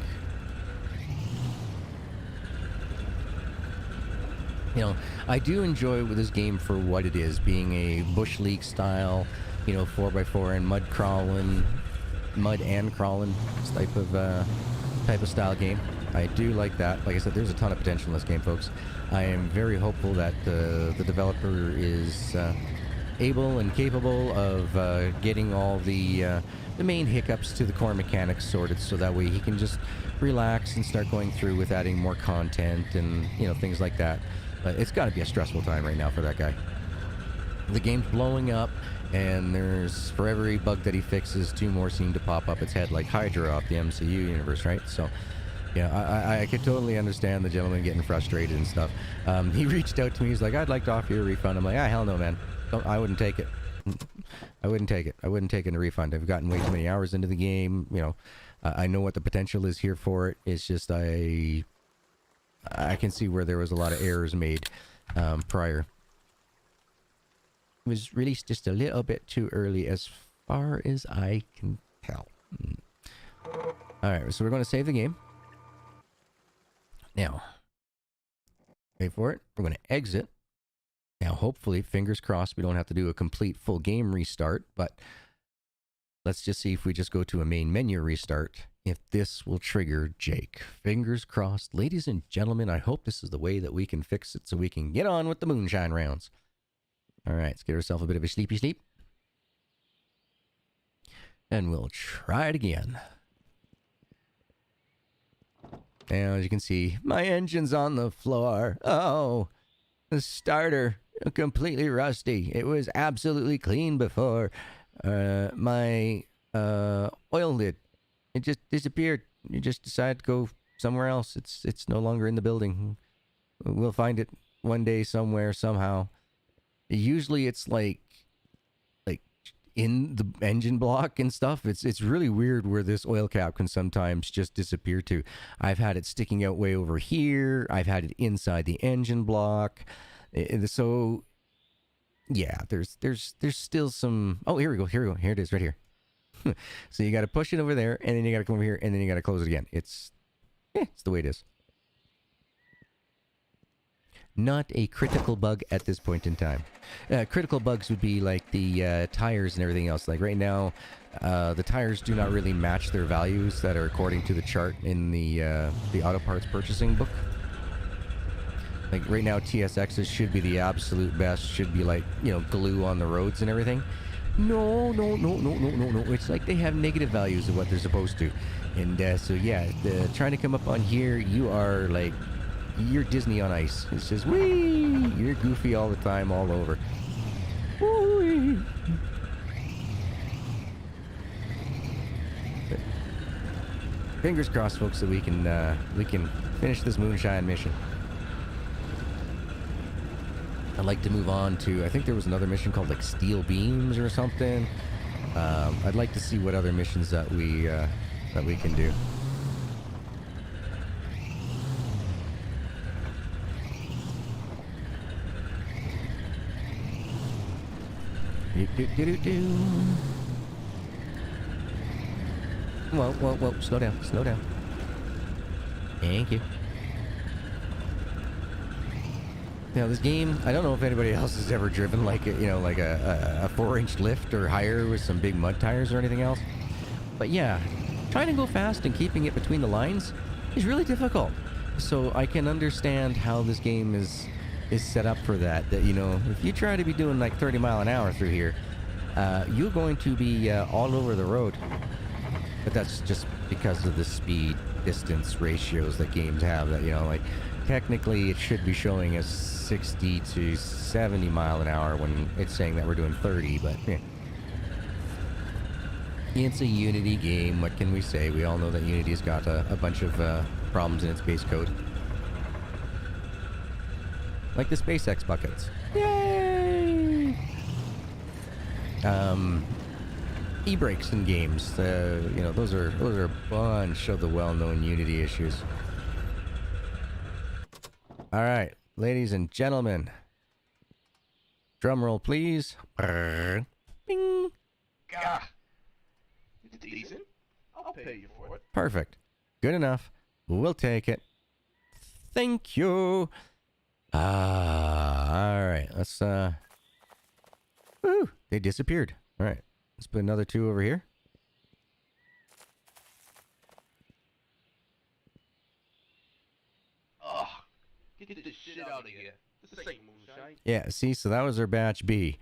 You know, I do enjoy with this game for what it is, being a Bush League style, 4x4 and mud and crawling type of style game. I do like that. Like I said, there's a ton of potential in this game, folks. I am very hopeful that the developer is able and capable of getting all the main hiccups to the core mechanics sorted, so that way he can just relax and start going through with adding more content and things like that. But it's got to be a stressful time right now for that guy. The game's blowing up, and there's, for every bug that he fixes, 2 more seem to pop up its head like Hydra off the MCU universe, right? So yeah, I could totally understand the gentleman getting frustrated and stuff. He reached out to me. He's like, I'd like to offer you a refund. I'm like, hell no, man. I wouldn't take it. I wouldn't take it. I wouldn't take a refund. I've gotten way too many hours into the game. I know what the potential is here for it. It's just I can see where there was a lot of errors made prior. It was released just a little bit too early as far as I can tell. Alright, so we're going to save the game. Now, wait for it. We're going to exit. Now, hopefully, fingers crossed, we don't have to do a complete full game restart, but let's just see if we just go to a main menu restart, if this will trigger Jake. Fingers crossed. Ladies and gentlemen, I hope this is the way that we can fix it so we can get on with the Moonshine rounds. All right, let's get ourselves a bit of a sleepy sleep. And we'll try it again. Now, as you can see, my engine's on the floor. Oh, the starter, completely rusty. It was absolutely clean before. My oil lid, it just disappeared. You just decided to go somewhere else. It's no longer in the building. We'll find it one day somewhere, somehow. Usually it's like in the engine block and stuff. It's really weird where this oil cap can sometimes just disappear to. I've had it sticking out way over here. I've had it inside the engine block. So yeah, there's still some. Oh, here we go. Here it is, right here. So you got to push it over there, and then you got to come over here, and then you got to close it again. It's the way it is. Not a critical bug at this point in time. Critical bugs would be like the tires and everything else. Like right now, the tires do not really match their values that are according to the chart in the auto parts purchasing book. Like right now, TSXs should be the absolute best. Should be like, glue on the roads and everything. No. It's like they have negative values of what they're supposed to. And so yeah, trying to come up on here, you are like, you're Disney on ice. It says, wee! You're Goofy all the time, all over. Wee! Fingers crossed, folks, that we can finish this Moonshine mission. I'd like to move on to, I think there was another mission called like Steel Beams or something. I'd like to see what other missions that we can do. Whoa, slow down. Thank you. Now this game, I don't know if anybody else has ever driven like a 4-inch lift or higher with some big mud tires or anything else. But yeah, trying to go fast and keeping it between the lines is really difficult. So I can understand how this game is set up for that. That, if you try to be doing like 30 mile an hour through here, you're going to be all over the road. But that's just because of the speed distance ratios that games have. That, like technically it should be showing us 60 to 70 mile an hour when it's saying that we're doing 30, but it's a Unity game. What can we say? We all know that Unity's got a bunch of problems in its base code. Like the SpaceX buckets. Yay! E-brakes in games. Those are a bunch of the well-known Unity issues. All right, ladies and gentlemen. Drum roll, please. Brrr. Bing. Gah! It's decent. I'll pay you for it. Perfect. Good enough. We'll take it. Thank you. All right. Let's, woo, they disappeared. All right. Let's put another 2 over here. Ugh. Get this shit out of here. This ain't Moonshine. Yeah, see, so that was our batch B.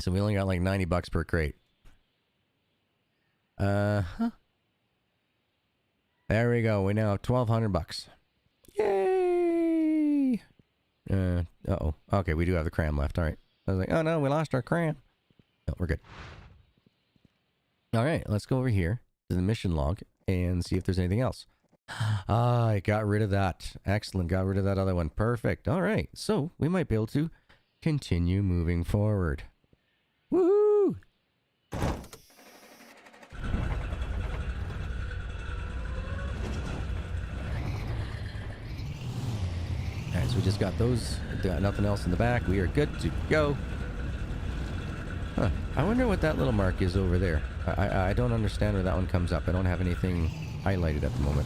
So we only got like 90 bucks per crate. Huh. There we go. We now have 1,200 bucks. Yay! Uh-oh. Okay, we do have the cram left. All right. I was like, oh no, we lost our cram. No, we're good. All right, let's go over here to the mission log and see if there's anything else. Ah, I got rid of that. Excellent. Got rid of that other one. Perfect. All right. So we might be able to continue moving forward. Woohoo! Alright, so we just got those. Got nothing else in the back. We are good to go. Huh. I wonder what that little mark is over there. I don't understand where that one comes up. I don't have anything highlighted at the moment.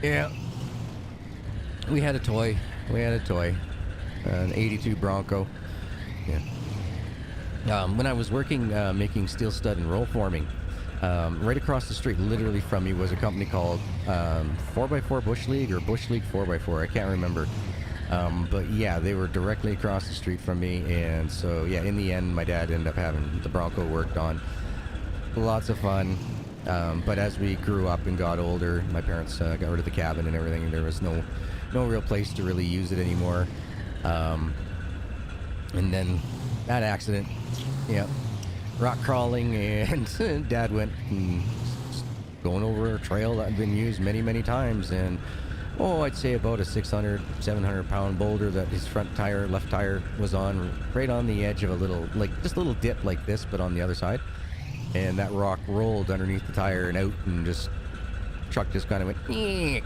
Yeah. We had a toy. An 82 Bronco. Yeah. When I was working making steel stud and roll forming, right across the street, literally from me, was a company called 4x4 Bush League or Bush League 4x4. I can't remember. But yeah, they were directly across the street from me. And so, yeah, in the end, my dad ended up having the Bronco worked on. Lots of fun. But as we grew up and got older, my parents got rid of the cabin and everything. There was no real place to really use it anymore. And then that accident, yeah, rock crawling, and Dad went and going over a trail that had been used many, many times, and I'd say about a 600, 700 pound boulder that his front tire, left tire, was on, right on the edge of a little, like just a little dip like this, but on the other side. And that rock rolled underneath the tire and out, and just truck just kind of went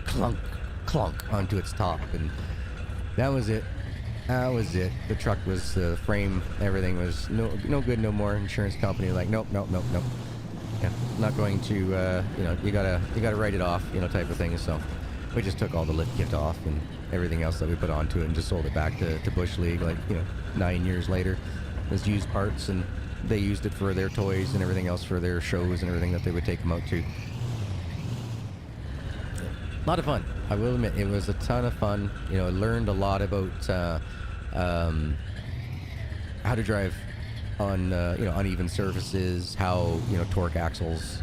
clunk, clunk onto its top, and that was it. That was it. The truck was the frame, everything was no good no more. Insurance company like nope. Yeah, not going to. You gotta write it off, type of thing. So we just took all the lift kit off and everything else that we put onto it, and just sold it back to Bush League. 9 years later, as used parts, and they used it for their toys and everything else for their shows and everything that they would take them out to. A lot of fun. I will admit, it was a ton of fun. I learned a lot about how to drive on uneven surfaces, how torque axles,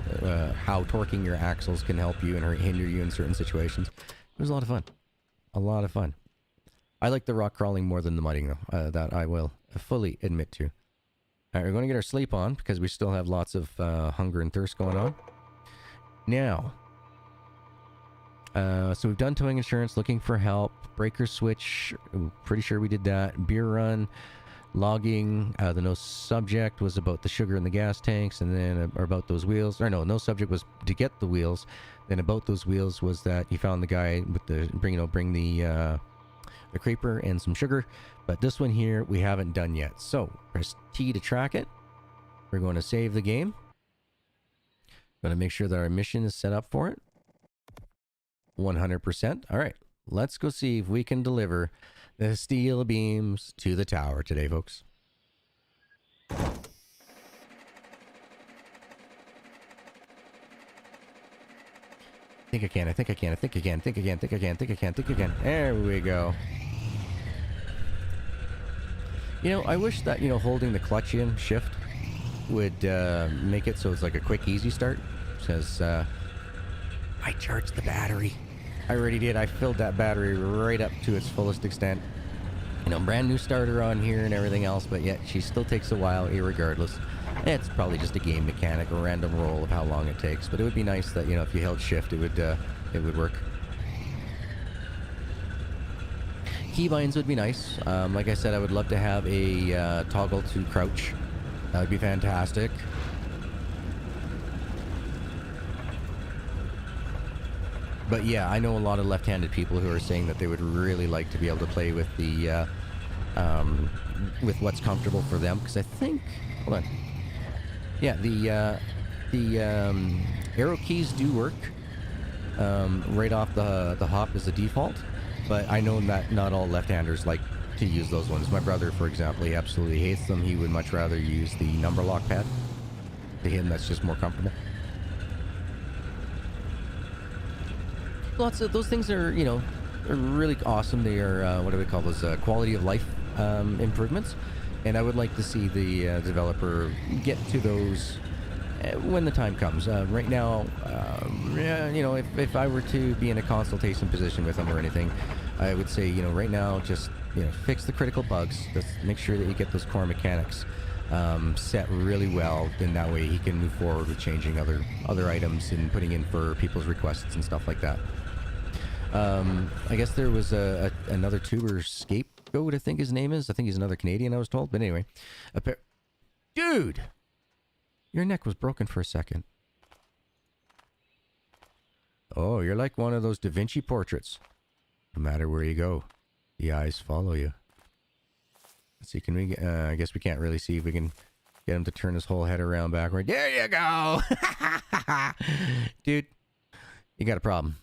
how torquing your axles can help you and hinder you in certain situations. It was a lot of fun. A lot of fun. I like the rock crawling more than the mudding, though. That I will fully admit to. All right, we're going to get our sleep on because we still have lots of hunger and thirst going on. Now, so we've done towing insurance, looking for help, breaker switch, I'm pretty sure we did that, beer run, logging, the no subject was about the sugar in the gas tanks, and then or about those wheels, or no subject was to get the wheels, then about those wheels was that you found the guy with the, bring the creeper and some sugar, but this one here we haven't done yet. So press T to track it. We're going to save the game. Going to make sure that our mission is set up for it. 100%. All right, let's go see if we can deliver the steel beams to the tower today, folks. I think I can. There we go. I wish that, holding the clutch in shift would make it so it's like a quick, easy start. Because I charged the battery. I already did. I filled that battery right up to its fullest extent. Brand new starter on here and everything else, but yet she still takes a while, irregardless. It's probably just a game mechanic, a random roll of how long it takes. But it would be nice that, if you held shift, it would work. Keybinds would be nice. Like I said, I would love to have a toggle to crouch. That would be fantastic. But yeah, I know a lot of left-handed people who are saying that they would really like to be able to play with the with what's comfortable for them. Because I think, hold on, yeah, the arrow keys do work right off the hop as a default. But I know that not all left-handers like to use those ones. My brother, for example, he absolutely hates them. He would much rather use the number lock pad. To him, that's just more comfortable. lots of those things are, are really awesome. They are, what do we call those? Quality of life improvements. And I would like to see the developer get to those when the time comes. Right now, if I were to be in a consultation position with them or anything, I would say, right now, just, fix the critical bugs. Just make sure that you get those core mechanics set really well. Then that way he can move forward with changing other items and putting in for people's requests and stuff like that. I guess there was another tuber, Scapegoat, I think his name is. I think he's another Canadian, I was told. But anyway, dude, your neck was broken for a second. Oh, you're like one of those Da Vinci portraits. No matter where you go, the eyes follow you. Let's see, can we, I guess we can't really see if we can get him to turn his whole head around backward. There you go! Dude, you got a problem.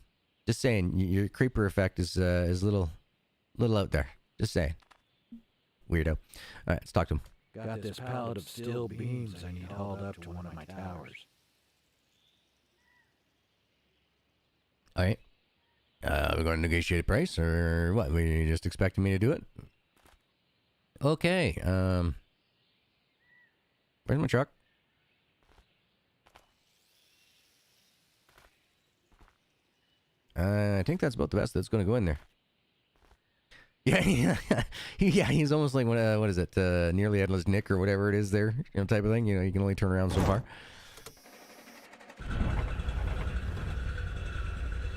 Just saying, your creeper effect is little out there. Just saying. Weirdo. All right, let's talk to him. Got this pallet of steel beams I need hauled up to one of my towers. All right. We're going to negotiate a price, or what? Were you just expecting me to do it? Okay. Where's my truck? I think that's about the best that's going to go in there. Yeah, yeah, he's almost like, what is it? Nearly Headless Nick or whatever it is there, type of thing. You can only turn around so far.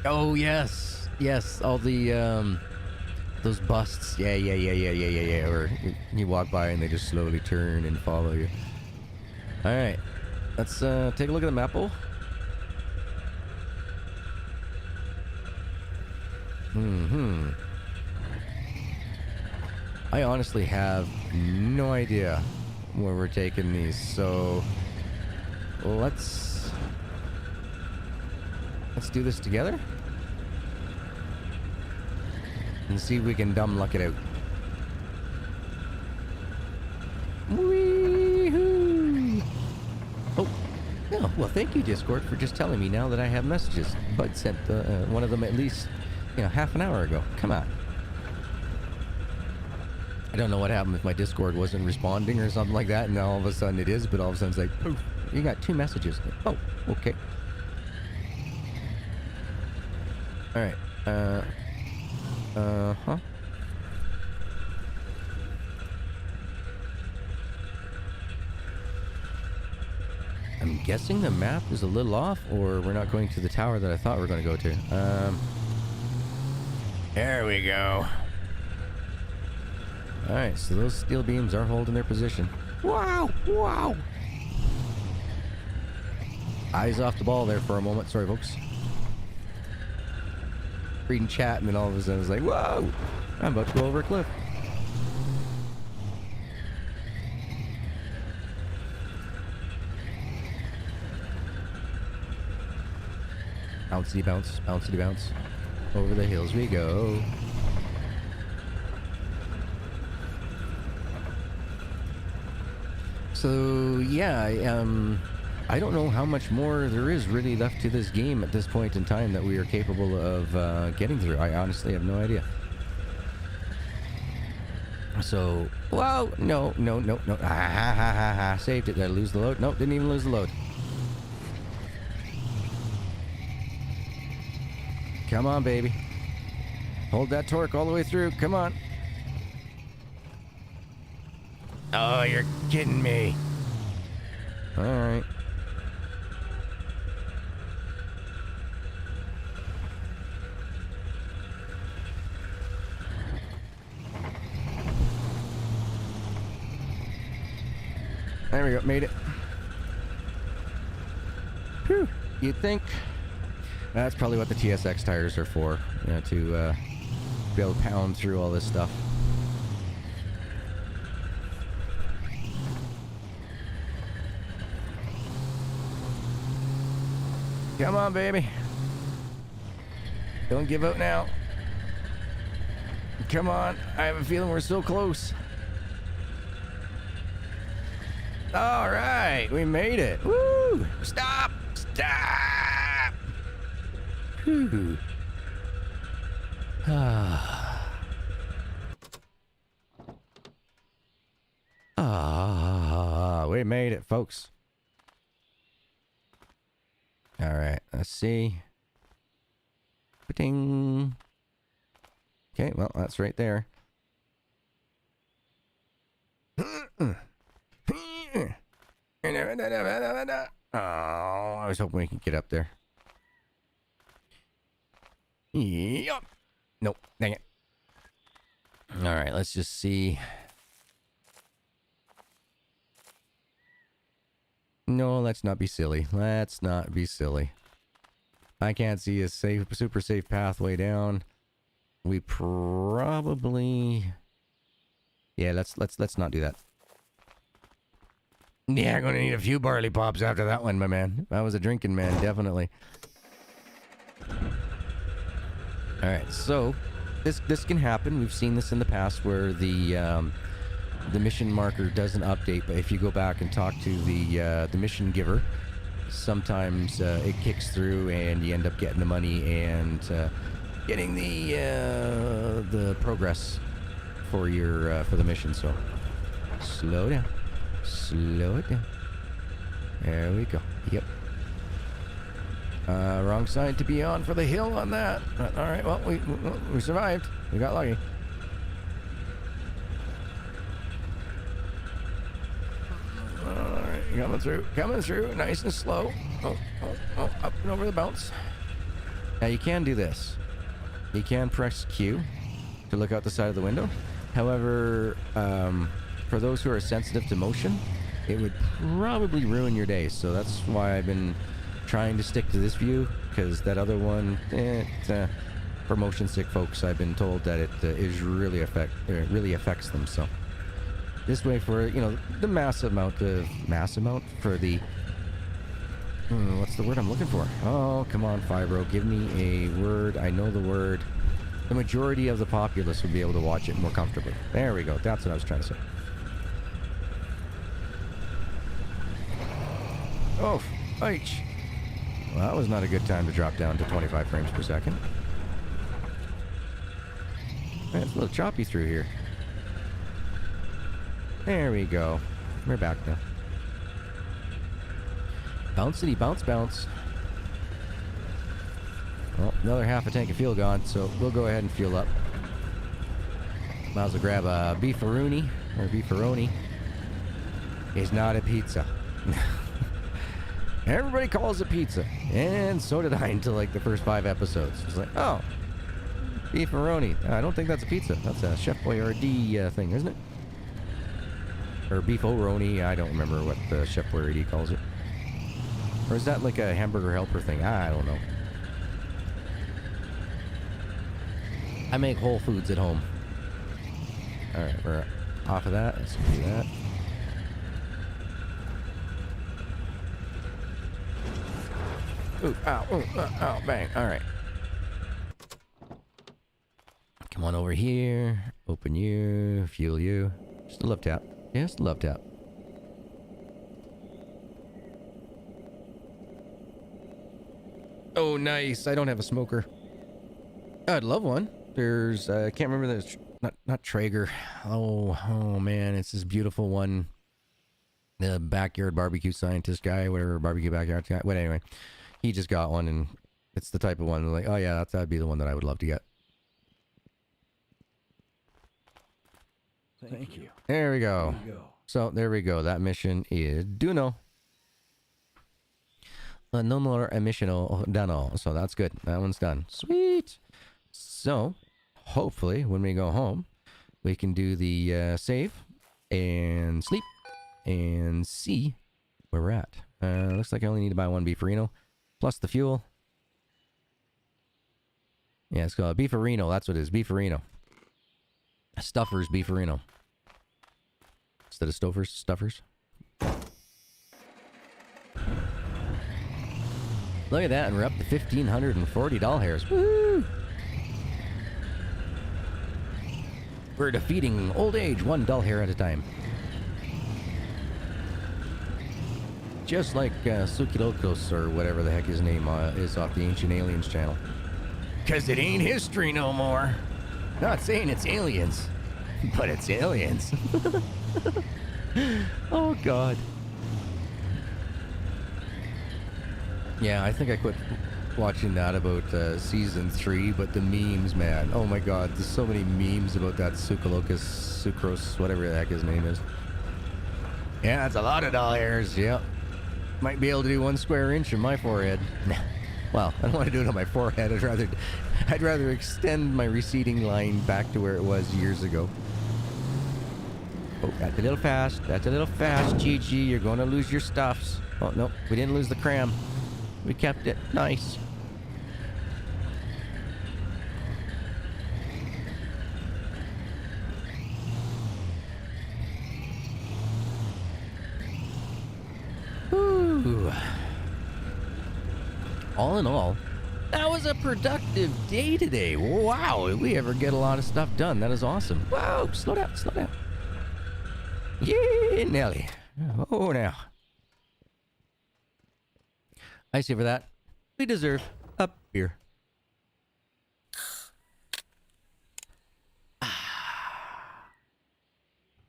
Oh, yes. Yes, all the, those busts. Yeah. Or you walk by and they just slowly turn and follow you. All right. Let's take a look at the map-o. I honestly have no idea where we're taking these, so let's do this together and see if we can dumb luck it out. Wee-hoo! Oh, no, well, thank you, Discord, for just telling me now that I have messages. Bud sent one of them at least, half an hour ago. Come on. I don't know what happened if my Discord wasn't responding or something like that, and now all of a sudden it is, but all of a sudden it's like, poof, you got 2 messages. Oh, okay. Alright, huh? I'm guessing the map is a little off, or we're not going to the tower that I thought we were going to go to. There we go. Alright, so those steel beams are holding their position. Wow! Wow! Eyes off the ball there for a moment. Sorry, folks. Reading chat, and then all of a sudden it's like, whoa! I'm about to go over a cliff. Bouncy bounce, bouncy bounce. Over the hills we go. So yeah, I don't know how much more there is really left to this game at this point in time that we are capable of getting through. I honestly have no idea. So, whoa, no. Saved it. Did I lose the load? Nope, didn't even lose the load. Come on, baby. Hold that torque all the way through. Come on. Oh, you're kidding me. All right. There we go. Made it. Whew. You'd think that's probably what the TSX tires are for, to be able to pound through all this stuff. Come on, baby. Don't give up now. Come on. I have a feeling we're so close. All right. We made it. Woo! Stop! Stop! Whew. We made it, folks. All right, let's see. Ding. Okay, well, that's right there. Oh, I was hoping we could get up there. Yup. Nope, dang it. All right, let's just see. No, let's not be silly. Let's not be silly. I can't see a safe, super safe pathway down. We probably... Yeah, let's not do that. Yeah, I'm gonna need a few barley pops after that one, my man. I was a drinking man, definitely. All right, so this can happen. We've seen this in the past where the mission marker doesn't update, but if you go back and talk to the mission giver, sometimes it kicks through and you end up getting the money and getting the progress for your for the mission. So slow down, slow it down. There we go. Yep. Wrong side to be on for the hill on that. All right. Well, we survived. We got lucky. Alright, coming through, nice and slow. Oh, up and over the bounce. Now you can do this. You can press Q to look out the side of the window. However, for those who are sensitive to motion, it would probably ruin your day. So that's why I've been trying to stick to this view, because that other one, for motion sick folks, I've been told that it is really affects them. So this way, for the mass amount for the what's the word I'm looking for? Oh, come on, Fibro, give me a word. I know the word. The majority of the populace would be able to watch it more comfortably. There we go. That's what I was trying to say. Oh, H. Well, that was not a good time to drop down to 25 frames per second. Man, it's a little choppy through here. There we go. We're back now. Bouncity bounce bounce. Well, another half a tank of fuel gone, so we'll go ahead and fuel up. Might as well grab a beefaroni, or beefaroni. It's not a pizza. Everybody calls it pizza, and so did I until like the first 5 episodes. It's like, oh, beefaroni. I don't think that's a pizza. That's a Chef Boyardee thing, isn't it? Or beef-o-roni. I don't remember what the Chef Boyardee calls it. Or is that like a hamburger helper thing? I don't know. I make Whole Foods at home. Alright, we're off of that. Let's do that. Ooh, ow, ooh, ow, bang. Alright. Come on over here. Open you. Fuel you. Just a love tap. Just a love tap. Oh, nice. I don't have a smoker. I'd love one. There's, I can't remember, there's not Traeger. Oh man, it's this beautiful one. The backyard barbecue scientist guy, whatever, barbecue backyard guy. But anyway, he just got one, and it's the type of one like, oh yeah, that'd be the one that I would love to get. Thank you. There we go. So there we go. That mission is done. No more emission done. So that's good. That one's done. Sweet. So hopefully when we go home, we can do the save and sleep and see where we're at. Looks like I only need to buy 1 beefarino plus the fuel. Yeah, it's called beefarino. That's what it is. Beefarino. Stuffers beefarino. Instead of stuffers. Look at that, and we're up to 1,540 doll hairs. Woo! We're defeating old age 1 dull hair at a time. Just like Sukilokos, or whatever the heck his name is, off the Ancient Aliens channel. 'Cause it ain't history no more. Not saying it's aliens, but it's aliens. Oh, God. Yeah, I think I quit watching that about season 3, but the memes, man. Oh, my God. There's so many memes about that Sucrose, whatever the heck his name is. Yeah, that's a lot of dollars. Yep. Might be able to do 1 square inch in my forehead. Well, I don't want to do it on my forehead. I'd rather extend my receding line back to where it was years ago. Oh, that's a little fast. That's a little fast, GG. You're going to lose your stuffs. Oh, no. We didn't lose the cram. We kept it. Nice. Ooh. All in all, that was a productive day today. Wow, did we ever get a lot of stuff done? That is awesome. Whoa, slow down, slow down. Yeah, Nelly. Oh, now. I say for that, we deserve a beer.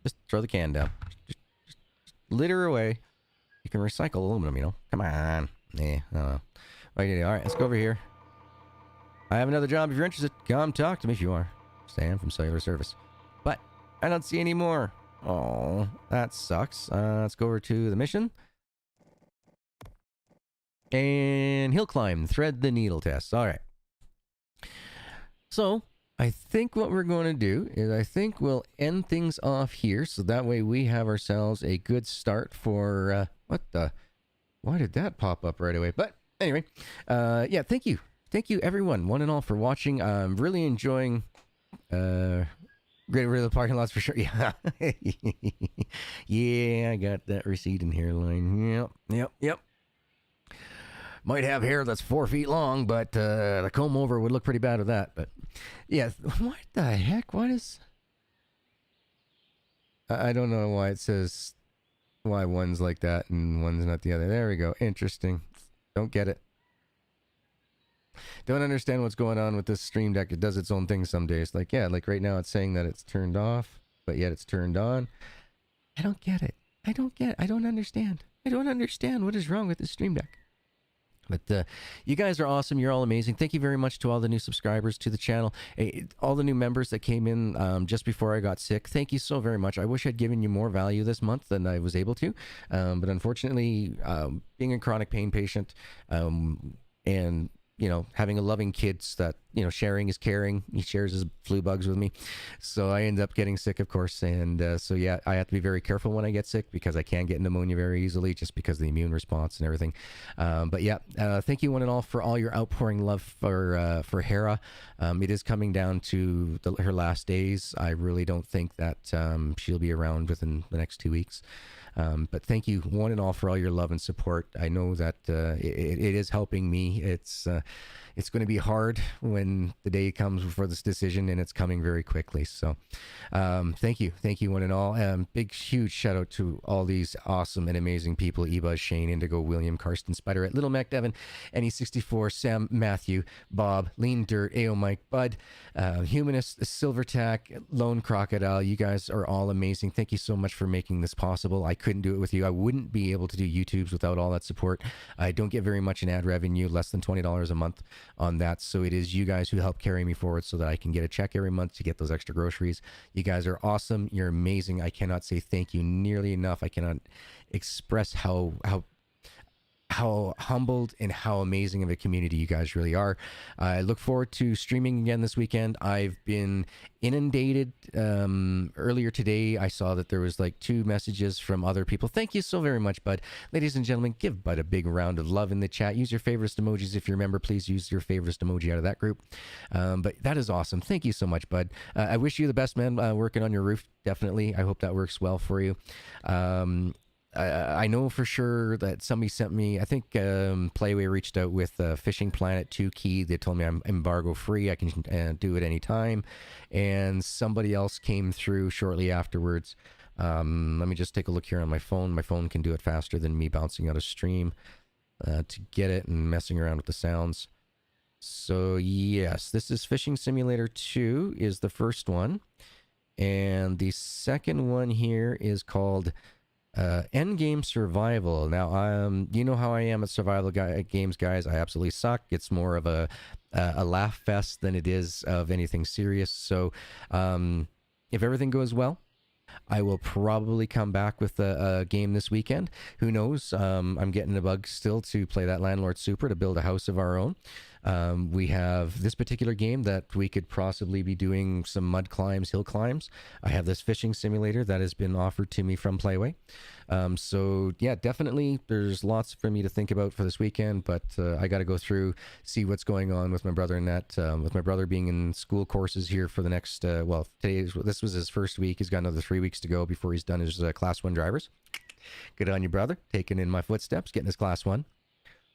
Just throw the can down. Just litter away. You can recycle aluminum, you know. Come on. I don't know. All right, let's go over here. I have another job if you're interested. Come talk to me if you are. Stan from Cellular Service. But I don't see any more. Oh, that sucks. Let's go over to the mission. And hill climb, thread the needle test. All right. So I think what we're going to do is I think we'll end things off here. So that way we have ourselves a good start for, why did that pop up right away? But anyway, yeah, thank you. Thank you everyone, one and all, for watching. I'm really enjoying, Great rid of the parking lots for sure. Yeah. Yeah, I got that receding hairline. Yep. Might have hair that's 4 feet long, but the comb over would look pretty bad with that. But yeah, what the heck? What is... I don't know why it says why one's like that and one's not the other. There we go. Interesting. Don't get it. Don't understand what's going on with this Stream Deck. It does its own thing some days. Like, yeah, like right now it's saying that it's turned off, but yet it's turned on. I don't get it. I don't understand. I don't understand what is wrong with this Stream Deck. But you guys are awesome. You're all amazing. Thank you very much to all the new subscribers to the channel. All the new members that came in just before I got sick. Thank you so very much. I wish I'd given you more value this month than I was able to. But unfortunately, being a chronic pain patient and, you know, having a loving kid that, you know, sharing is caring. He shares his flu bugs with me. So I end up getting sick, of course. And so, yeah, I have to be very careful when I get sick because I can get pneumonia very easily just because of the immune response and everything. But yeah, thank you one and all for all your outpouring love for Hera. It is coming down to her last days. I really don't think that she'll be around within the next 2 weeks. But thank you one and all for all your love and support. I know that it is helping me. It's going to be hard when the day comes for this decision, and it's coming very quickly. So thank you one and all. Big, huge shout out to all these awesome and amazing people: Ebuzz, Shane, Indigo, William, Karsten, Spider, Little Mac, Devin, NE64, Sam, Matthew, Bob, Lean Dirt, AO Mike, Bud, Humanist, Silvertack, Lone Crocodile. You guys are all amazing. Thank you so much for making this possible. I couldn't do it with you. I wouldn't be able to do YouTubes without all that support. I don't get very much in ad revenue, less than $20 a month on that. So it is you guys who help carry me forward so that I can get a check every month to get those extra groceries. You guys are awesome. You're amazing. I cannot say thank you nearly enough. I cannot express how humbled and how amazing of a community you guys really are. I look forward to streaming again this weekend. I've been inundated. Earlier today, I saw that there was like 2 messages from other people. Thank you so very much, Bud. Ladies and gentlemen, give Bud a big round of love in the chat. Use your favorite emojis. If you remember, please use your favorite emoji out of that group. But that is awesome. Thank you so much, Bud. I wish you the best, man, working on your roof. Definitely. I hope that works well for you. I know for sure that somebody sent me, I think Playway reached out with Fishing Planet 2 key. They told me I'm embargo free. I can do it anytime. And somebody else came through shortly afterwards. Let me just take a look here on my phone. My phone can do it faster than me bouncing out of stream to get it and messing around with the sounds. So yes, this is Fishing Simulator 2 is the first one. And the second one here is called Endgame Survival. Now, you know how I am at survival games, guys. I absolutely suck. It's more of a laugh fest than it is of anything serious. So if everything goes well, I will probably come back with a game this weekend. Who knows? I'm getting a bug still to play that Landlord Super to build a house of our own. We have this particular game that we could possibly be doing some mud climbs, hill climbs. I have this fishing simulator that has been offered to me from Playway. So yeah, definitely there's lots for me to think about for this weekend, but I got to go through, see what's going on with my brother and that, with my brother being in school courses here for the next, this was his first week. He's got another 3 weeks to go before he's done his class 1 drivers. Good on you, brother. Taking in my footsteps, getting his class 1.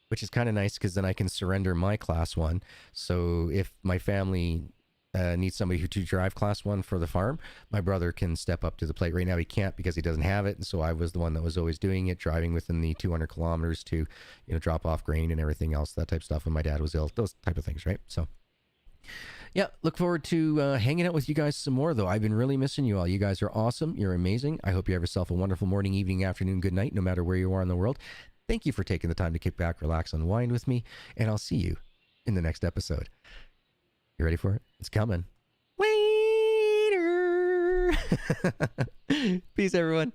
Which is kind of nice because then I can surrender my class 1. So if my family needs somebody to drive class 1 for the farm, my brother can step up to the plate. Right now he can't because he doesn't have it, and so I was the one that was always doing it, driving within the 200 kilometers to, drop off grain and everything else, that type of stuff when my dad was ill, those type of things, right? So yeah, look forward to hanging out with you guys some more, though. I've been really missing you all. You guys are awesome. You're amazing. I hope you have yourself a wonderful morning, evening, afternoon, good night, no matter where you are in the world. Thank you for taking the time to kick back, relax, unwind with me, and I'll see you in the next episode. You ready for it? It's coming. Later! Peace, everyone.